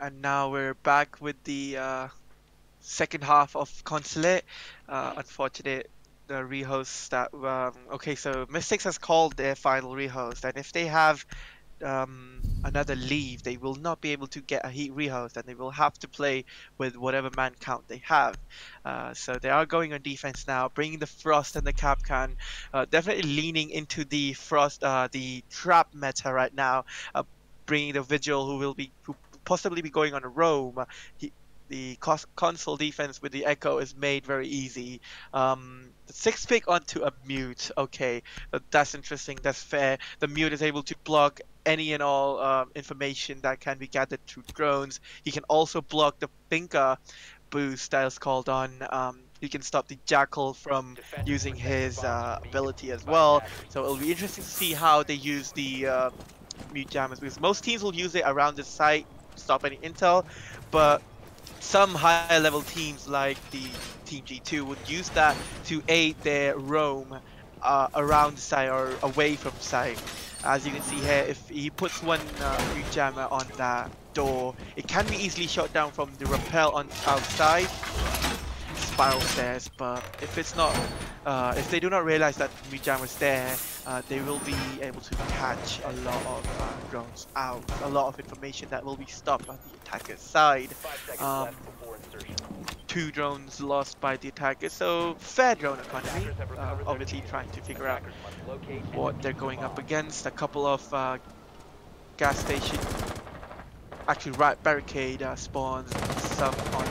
and now we're back with the second half of Consulate. Unfortunate the rehosts that okay, so Mystics has called their final rehost, and if they have another leave, they will not be able to get a heat rehost, and they will have to play with whatever man count they have. So they are going on defense now, bringing the Frost and the Capcan, definitely leaning into the Frost, the trap meta right now, bringing the Vigil who possibly be going on a roam. The console defense with the Echo is made very easy. The 6-pick onto a mute. Okay, that's interesting. That's fair. The mute is able to block any and all information that can be gathered through drones. He can also block the Pinka boost that is called on. He can stop the Jackal from using his ability as well. So it'll be interesting to see how they use the mute jammers, because most teams will use it around the site to stop any intel, but some higher level teams like the Team G2 would use that to aid their roam around the site or away from site. As you can see here, if he puts one mute jammer on that door, it can be easily shot down from the rappel on outside spiral stairs. But if it's not, if they do not realize that mute jammer is there, they will be able to catch a lot of drones out, a lot of information that will be stopped on the attacker's side. 2 drones lost by the attackers, so fair drone economy. Obviously trying to figure out what they're going up against. A couple of gas station, actually right barricade spawns, some on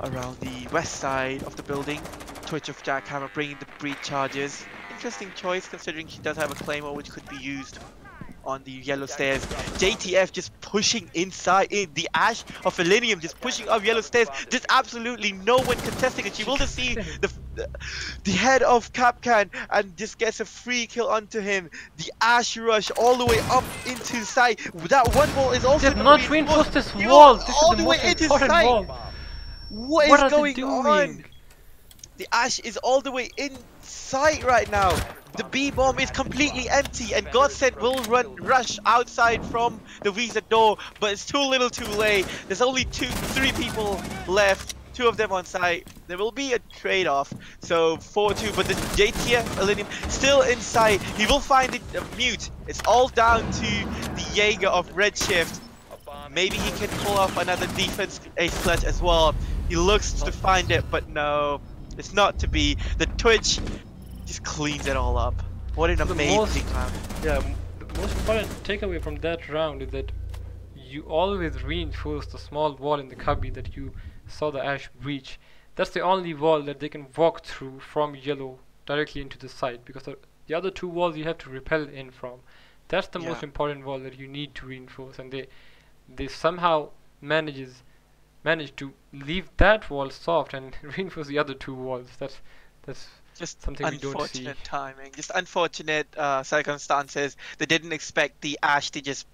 around the west side of the building. Twitch of Jackhammer bringing the breach charges. Interesting choice considering she does have a claymore which could be used on the yellow stairs. JTF just pushing inside in the Ash of Elenium, just pushing up yellow stairs. There's absolutely no one contesting it. She will just see the head of Capcan and just gets a free kill onto him. The Ash rush all the way up into sight. That one wall is also did not reinforce this wall. This all is the the way most into important sight. wall. What are is they going doing? on? The Ash is all the way in sight right now. The B bomb is completely empty, and Godsend will rush outside from the Visa door, but it's too little too late. There's only 3 people left, 2 of them on site. There will be a trade-off, so 4-2, but the JTF Elenium still in sight. He will find it mute. It's all down to the Jaeger of Redshift. Maybe he can pull off another defense ace clutch as well. He looks to find it, but no, it's not to be. The Twitch just cleans it all up. What an amazing round. Yeah, the most important takeaway from that round is that you always reinforce the small wall in the cubby that you saw the Ash breach. That's the only wall that they can walk through from yellow directly into the site, because the other 2 walls you have to repel in from. That's the most important wall that you need to reinforce, and they somehow manage to leave that wall soft and reinforce the other 2 walls. That's just something we don't see. Unfortunate timing, just unfortunate circumstances. They didn't expect the Ash to just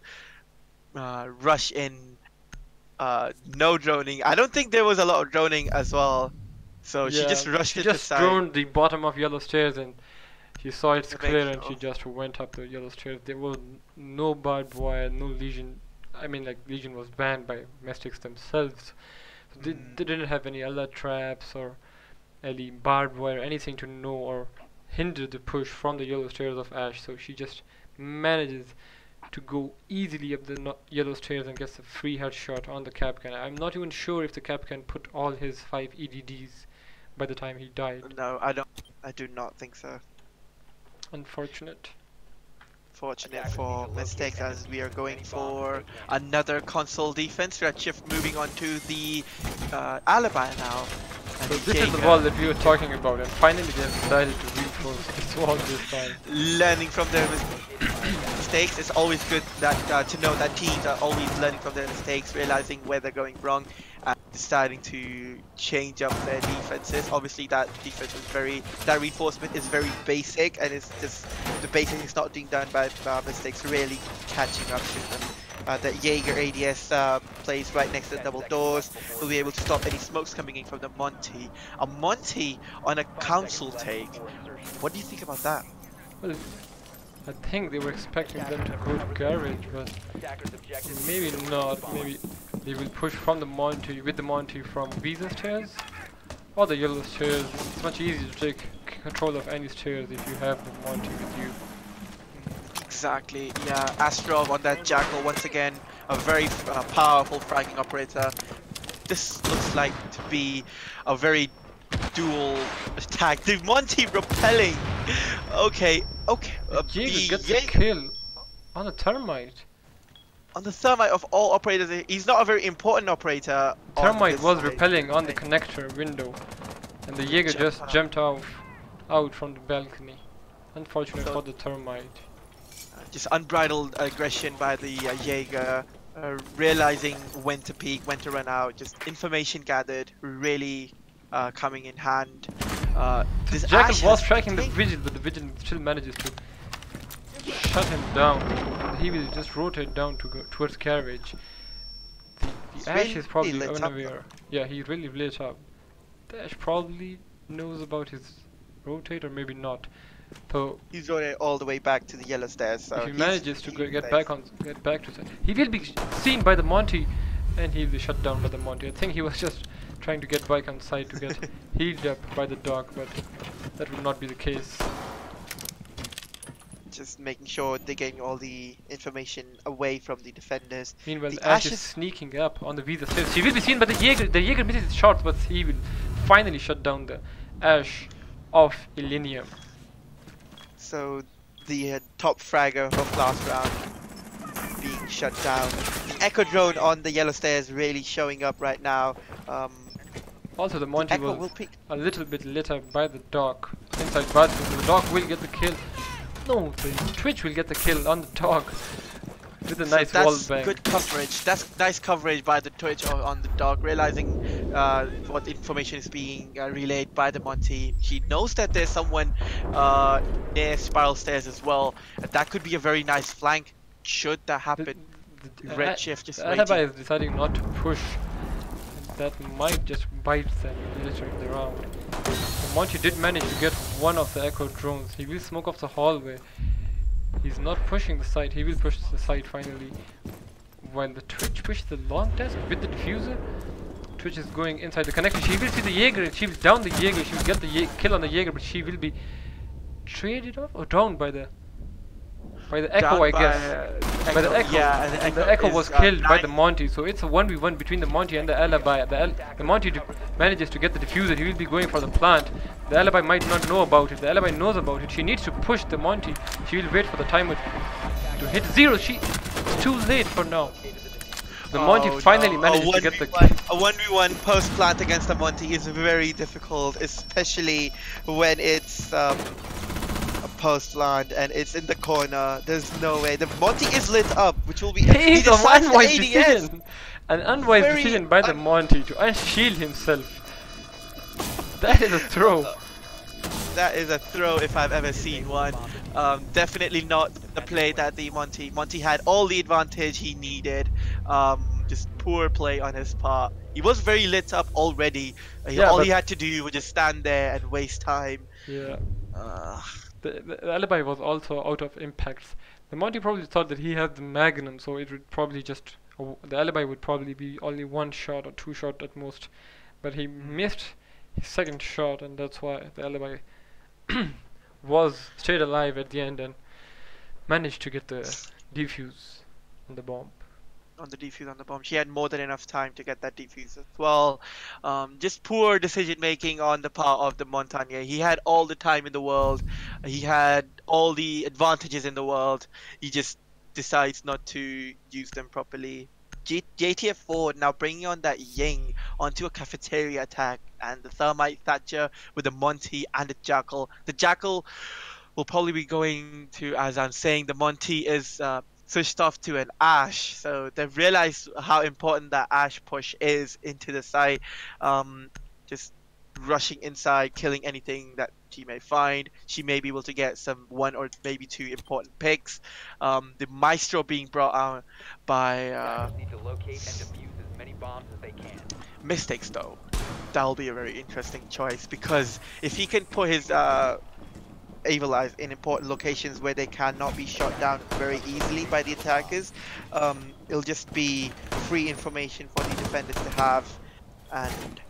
rush in. No droning. I don't think there was a lot of droning as well. So she just rushed it to just side. droned the bottom of yellow stairs, and she saw it's clear, and she sure. just went up the yellow stairs. There was no barbed wire, no Legion. I mean, like, Legion was banned by Mystix themselves. So they didn't have any alert traps or any barbed wire, anything to know or hinder the push from the yellow stairs of Ash. So she just manages to go easily up the yellow stairs and gets a free headshot on the Capcan. I'm not even sure if the Capcan put all his 5 EDDs by the time he died. No, I do not think so. Unfortunate. Fortunate for Mystix, as we are going for another console defense. Redshift moving on to the alibi now. And So this is the wall that we were talking about, and finally they have decided to reinforce this wall this time. Learning from their mistakes. It's always good that to know that teams are always learning from their mistakes, realizing where they're going wrong, and deciding to change up their defenses. Obviously, that defense is that reinforcement is very basic, and it's just the basic is not being done by Mystix, really catching up to them. The Jaeger ADS plays right next to the double doors. Will be able to stop any smokes coming in from the Monty. A Monty on a council take. What do you think about that? Well, I think they were expecting them to go to garage, but maybe not. Maybe they will push from the Monty, with the Monty from Visa stairs or the yellow stairs. It's much easier to take control of any stairs if you have the Monty with you. Exactly, yeah. Astrov on that Jackal once again, a very powerful fragging operator. This looks like to be a very dual attack. The Monty repelling. Okay, okay. Jaeger The gets a kill on a termite. on the Thermite of all operators, he's not a very important operator. on Termite this was side. repelling on the connector window, and the Jaeger just jumped out from the balcony. Unfortunate So- for the termite. Just unbridled aggression by the Jaeger, realizing when to peek, when to run out. Just information gathered, really coming in hand. This Jackal Ash was has tracking the taken- Vigil, but the Vigil still manages to shut him down. He will just rotate down to go towards carriage. He's The Ash really is probably lit up, though. unaware. Yeah, he really lit up. The Ash probably knows about his rotate, or maybe not. So He's running all the way back to the yellow stairs. So if he he's- manages to he's get safe. back to side, he will be seen by the Monty, and he'll be shut down by the Monty. I think he was just trying to get back on side to get healed up by the dog, but that would not be the case. Just making sure they're getting all the information away from the defenders. Meanwhile, The the Ash Ash is is- sneaking up on the Visa stairs. He will be seen by the Jaeger. The Jaeger misses his shots, but he will finally shut down the Ash of Illinium. So the top fragger of last round being shut down. The Echo drone on the yellow stairs really showing up right now. Also, the Monty Echo will was peek. a little bit lit up by the dog inside bathroom. The dog will get the kill. No, the Twitch will get the kill on the dog with a So nice wall that's bang. good coverage. That's nice coverage by the Twitch on the dog, realizing what information is being relayed by the Monty. He knows that there's someone near Spiral Stairs as well. That could be a very nice flank. Should that happen? Redshift just the Alibi waiting. is deciding not to push. That might just bite them later in the round. The Monty did manage to get one of the Echo drones. He will smoke off the hallway. He's not pushing the site. He will push the site finally. While the Twitch pushes the long desk with the diffuser, Twitch is going inside the connector. She will see the Jaeger. She will down the Jaeger. She will get the kill on the Jaeger, but she will be traded off or downed by the Echo, Down I guess. By the Echo. Yeah, And the Echo is, was killed by the nine- Monty, so it's a 1v1 between the Monty and the Alibi. The Monty manages to get the diffuser. He will be going for the plant. The Alibi might not know about it. The Alibi knows about it. She needs to push the Monty. She will wait for the timer to hit zero. It's too late for now. The Monty Oh, finally no. manages to get the A 1v1 post plant against the Monty is very difficult, especially when it's a post land and it's in the corner. There's no way. The Monty is lit up, which will be he It's an decides to unwise ADS. decision. An unwise Very decision by the Monty to unshield himself. That is a throw. That is a throw if I've ever seen one. Definitely not the play that the Monty had all the advantage he needed. Just poor play on his part. He was very lit up already. Yeah, all but- he had to do was just stand there and waste time. Yeah. Uh, The Alibi was also out of impacts. The Monty probably thought that he had the Magnum, so it would probably just the Alibi would probably be only one shot or two shot at most, but he missed his second shot, and that's why the Alibi stayed alive at the end and managed to get the defuse on the bomb. on the defuse on the bomb. She had more than enough time to get that defuse as well. Just poor decision making on the part of the Montagne. He had all the time in the world. He had all the advantages in the world. He just decides not to use them properly. JTF Ford now bringing on that Ying onto a cafeteria attack, and the Thermite Thatcher with the Monty and the Jackal. The Jackal will probably be going to, as I'm saying, the Monty is switched off to an Ash, so they've realized how important that Ash push is into the site. Just rushing inside, killing anything that she may find. She may be able to get some one or maybe two important picks. The Maestro being brought out by Attackers need to locate and defuse as many bombs as they can. Mystix though. That'll be a very interesting choice, because if he can put his Evil Eyes in important locations where they cannot be shot down very easily by the attackers, it'll just be free information for the defenders to have. And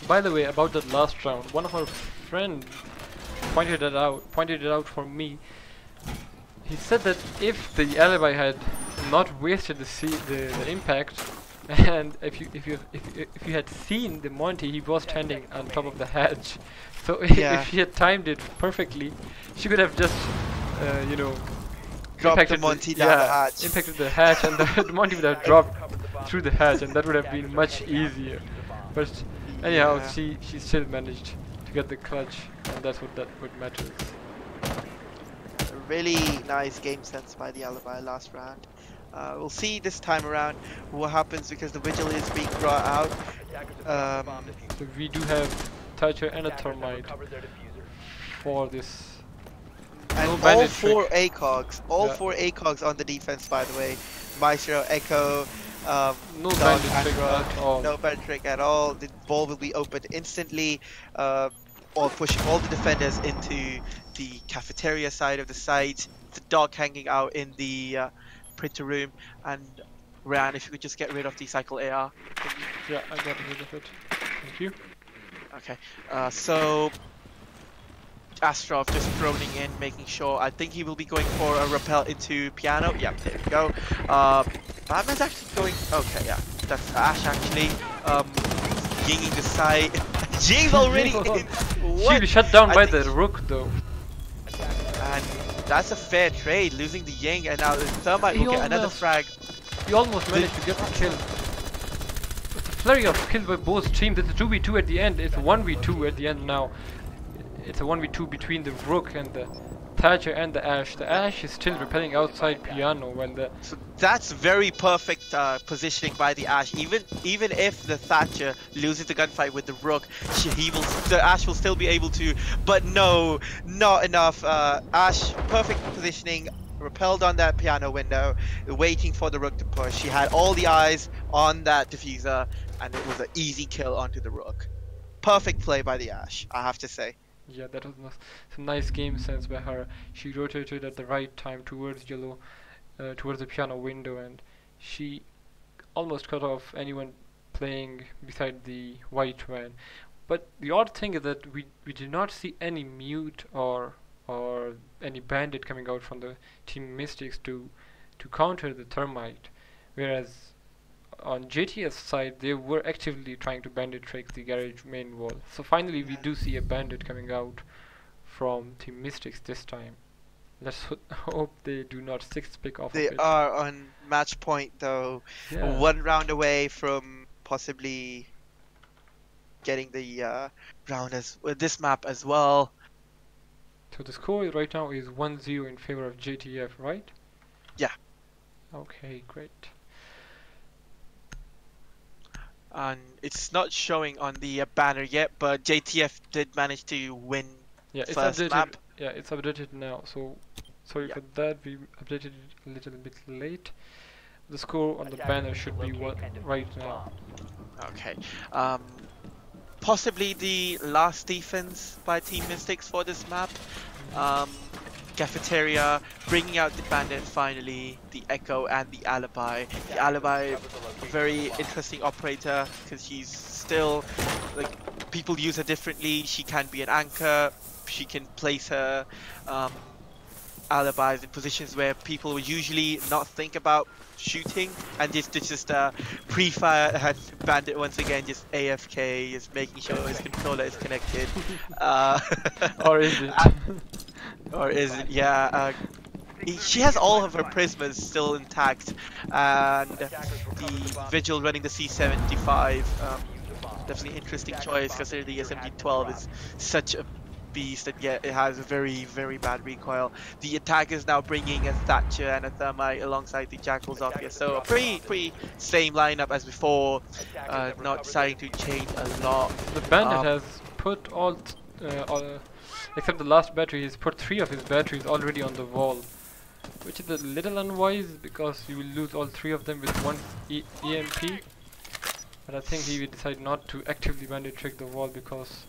By the way, about that last round, one of our friends pointed it out for me. He said that if the alibi had not wasted the impact, and if you had seen the Monty, he was standing on top of the hatch. So Yeah. if she had timed it perfectly, she could have just you know Drop the impacted Monty down the hatch. impacted the hatch, and the Monty would have dropped through the hatch, and that would have been much easier. But anyhow, Yeah. she still managed to get the clutch, and that's what matters. Really nice game sense by the alibi last round. We'll see this time around what happens because the vigil is being brought out. So we do have Thatcher and a Thermite for this. And No all bandit four trick. ACOGs, all Yeah. four ACOGs on the defense, by the way. Maestro, Echo, No Dog, bandit and trick Rogue. at all. No bad trick at all. The ball will be opened instantly, or pushing all the defenders into the cafeteria side of the site. The dog hanging out in the printer room, and Ryan, if you could just get rid of the cycle AR. Yeah, I got rid of it. Thank you. Okay, so Astrov just droning in, making sure. I think he will be going for a rappel into piano. Yeah, there we go. Batman's actually going. Okay, yeah, that's Ash actually. Yinging the side. Jing's already in. She'll What? be shut down I by think the Rook though. And that's a fair trade, losing the Ying, and now the Thermite He will get another almost- frag. You almost managed to get the kill. It's a flurry of kills by both teams. It's a 2v2 at the end. It's a 1v2 at the end now. It's a 1v2 between the Rook and the Thatcher and the Ash. The Ash is still repelling outside piano while the So that's very perfect positioning by the Ash. Even if the Thatcher loses the gunfight with the Rook, the Ash will still be able to. But no, not enough. Ash, perfect positioning, repelled on that piano window, waiting for the Rook to push. She had all the eyes on that diffuser, and it was an easy kill onto the Rook. Perfect play by the Ash, I have to say. yeah, that was some nice game sense by her. She rotated at the right time towards yellow, towards the piano window, and she almost cut off anyone playing beside the white man. But the odd thing is that we did not see any mute or any bandit coming out from the team Mystics to counter the Thermite, whereas on JTF's side they were actively trying to bandit trick the garage main wall. So finally we do see a bandit coming out from team Mystics this time. Let's hope they do not sixth pick off They of it. are on match point though, Yeah. one round away from possibly getting the round as with this map as well. So the score right now is 1-0 in favor of JTF, right? Yeah. Okay, great. And it's not showing on the banner yet, but JTF did manage to win. Yeah, it's First updated. map. Yeah, it's updated now. So sorry Yeah. for that. We updated it a little bit late. The score on the banner should be what right now. Okay. Possibly the last defense by Team Mystics for this map. Cafeteria, bringing out the bandit finally, the Echo and the Alibi. The Alibi, a very interesting operator because she's still, like, people use her differently. She can be an anchor, she can place her alibis in positions where people would usually not think about shooting, and just pre-fire and bandit once again just AFK, just making sure his controller is connected. Or is it? Or is it? Yeah. She has all of her prismas still intact, and the Vigil running the C75. Definitely interesting choice considering the SMG-12 is such a beast, and yet it has a very, very bad recoil. The attack is now bringing a Thatcher and a Thermite alongside the Jackals off here, so a pretty same lineup as before. Not deciding to change a lot. The bandit has put all except the last battery. He's put 3 of his batteries already on the wall, which is a little unwise because you will lose all 3 of them with one EMP. But I think he will decide not to actively bandit trick the wall because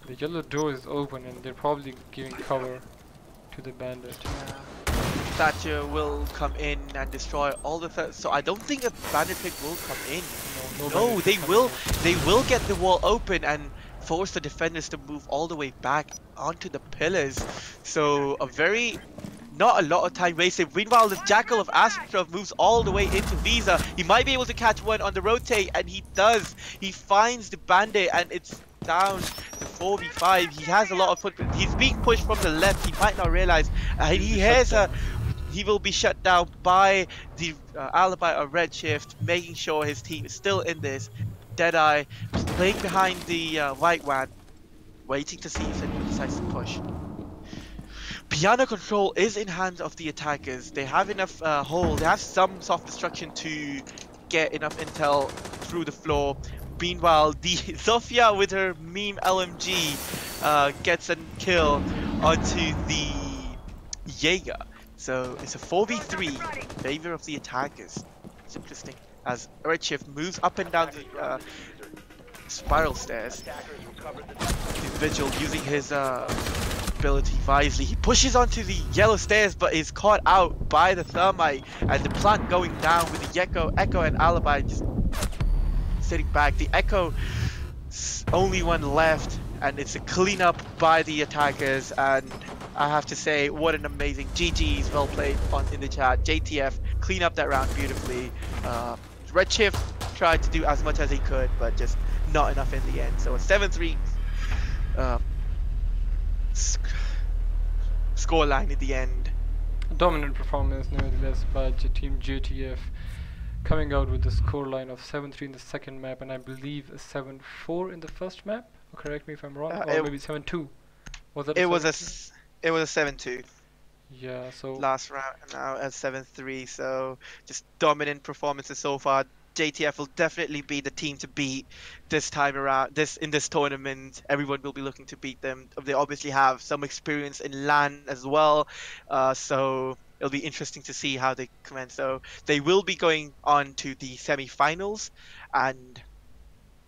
the yellow door is open and they're probably giving cover to the bandit. Thatcher will come in and destroy all the so I don't think a bandit trick will come in. No No, bandit they coming will. in. They will get the wall open and force the defenders to move all the way back onto the pillars. So a very not a lot of time wasted. Meanwhile, the Jackal of Astrov moves all the way into Visa. He might be able to catch one on the rotate, and he does. He finds the Bandit, and it's down to 4v5. He has a lot of footprint. He's being pushed from the left. He might not realize. He has a. He will be shut down by the Alibi of Redshift, making sure his team is still in this. Deadeye playing behind the White One, waiting to see if anyone decides to push. Piano control is in hands of the attackers. They have enough hold. They have some soft destruction to get enough intel through the floor. Meanwhile, the Zofia with her meme LMG gets a kill onto the Jaeger. So it's a 4v3 in favor of the attackers. It's interesting as Redshift moves up and down the spiral stairs. The Vigil using his ability wisely. He pushes onto the yellow stairs but is caught out by the Thermite, and the plant going down with the Echo and Alibi just sitting back. The Echo only one left, and it's a cleanup by the attackers, and I have to say, what an amazing GG's, well played in the chat. JTF clean up that round beautifully. Redshift tried to do as much as he could, but just not enough in the end. So a 7-3 scoreline at the end. Dominant performance nevertheless by Team JTF, coming out with the scoreline of 7-3 in the second map, and I believe a 7-4 in the first map. Correct me if I'm wrong, or maybe 7-2. Was that? It was a 7-2. Yeah. So last round, and now at 7-3. So just dominant performances so far. JTF will definitely be the team to beat this time around. In this tournament, everyone will be looking to beat them. They obviously have some experience in LAN as well, so it'll be interesting to see how they commence. So they will be going on to the semi-finals, and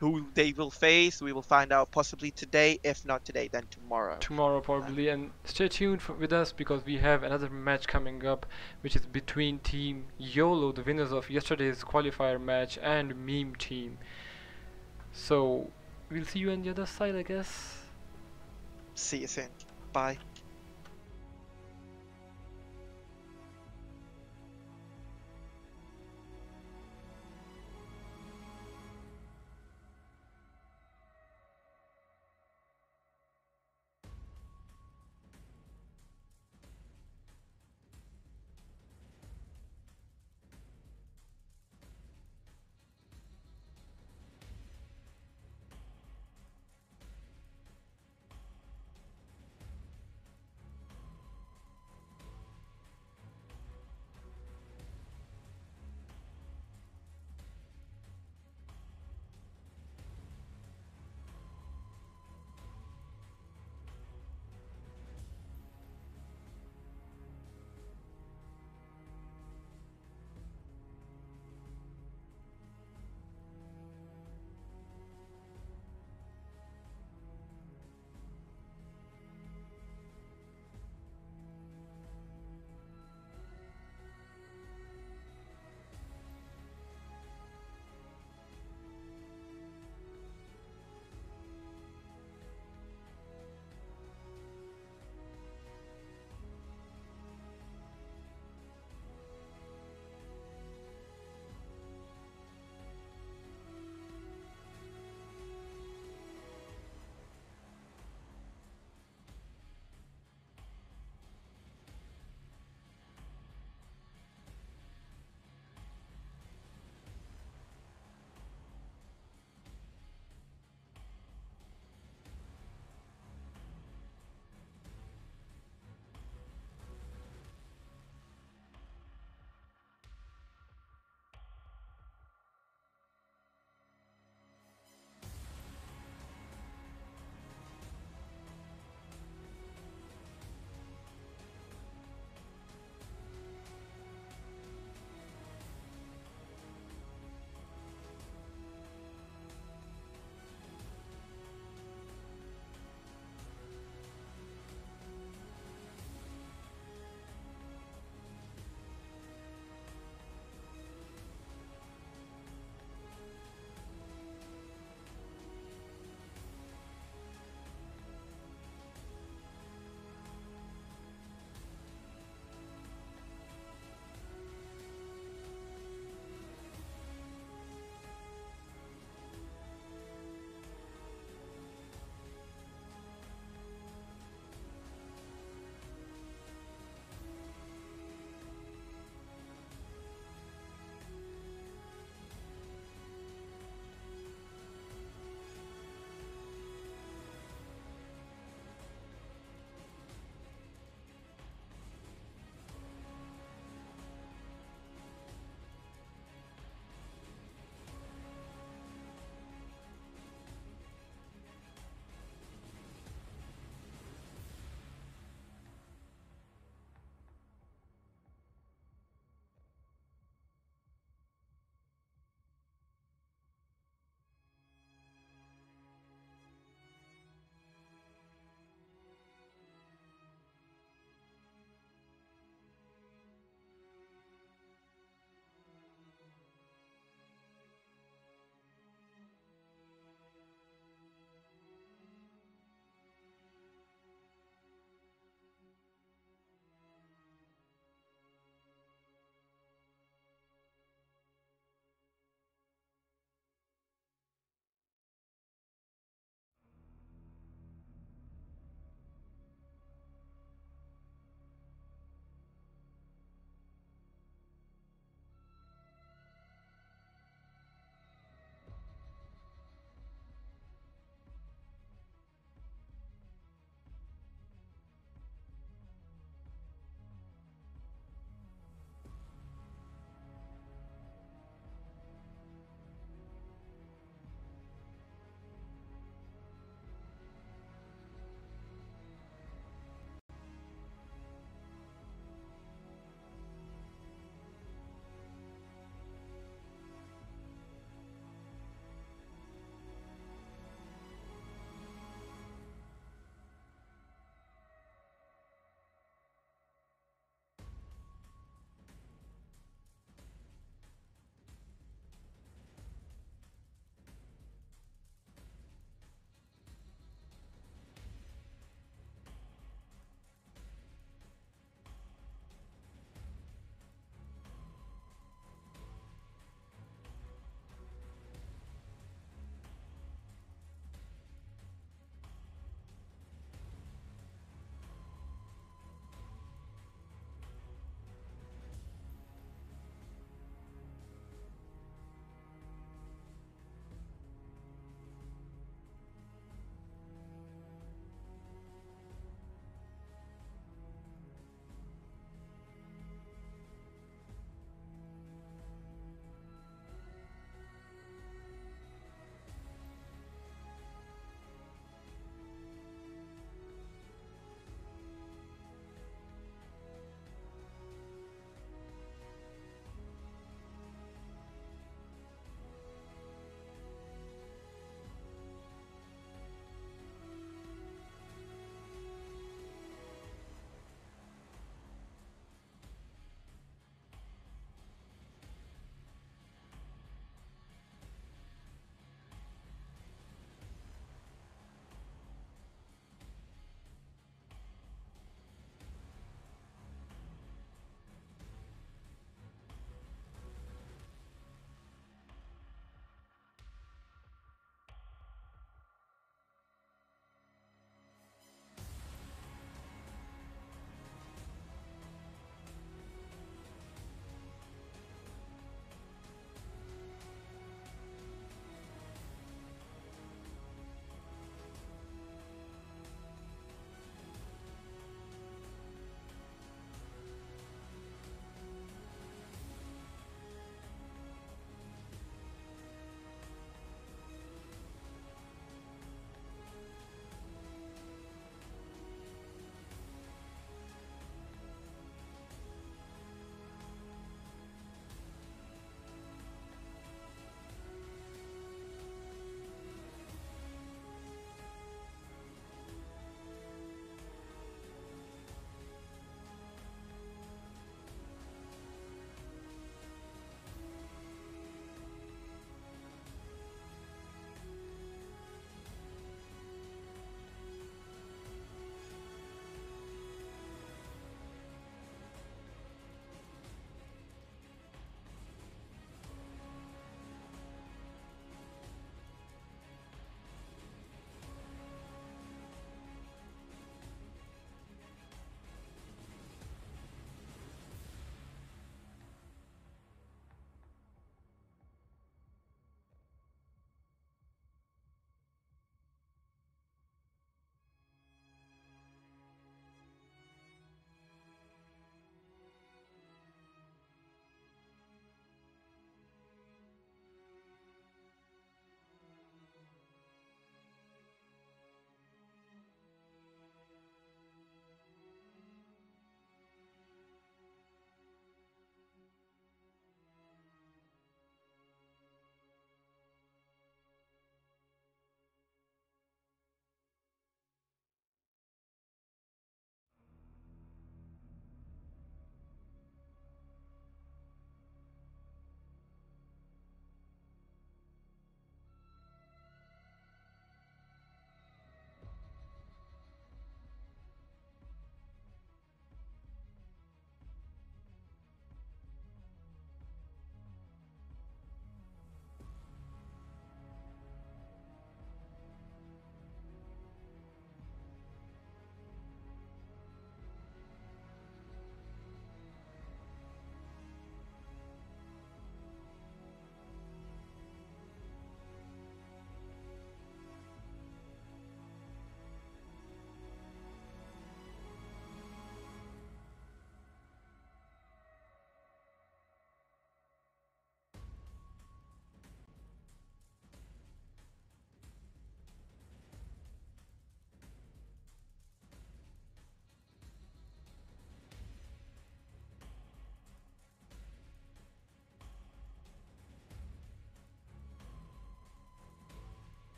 who they will face, we will find out possibly today. If not today, then tomorrow. Tomorrow probably, and stay tuned with us because we have another match coming up, which is between Team YOLO, the winners of yesterday's qualifier match, and Meme Team. So we'll see you on the other side, I guess. See you soon. Bye.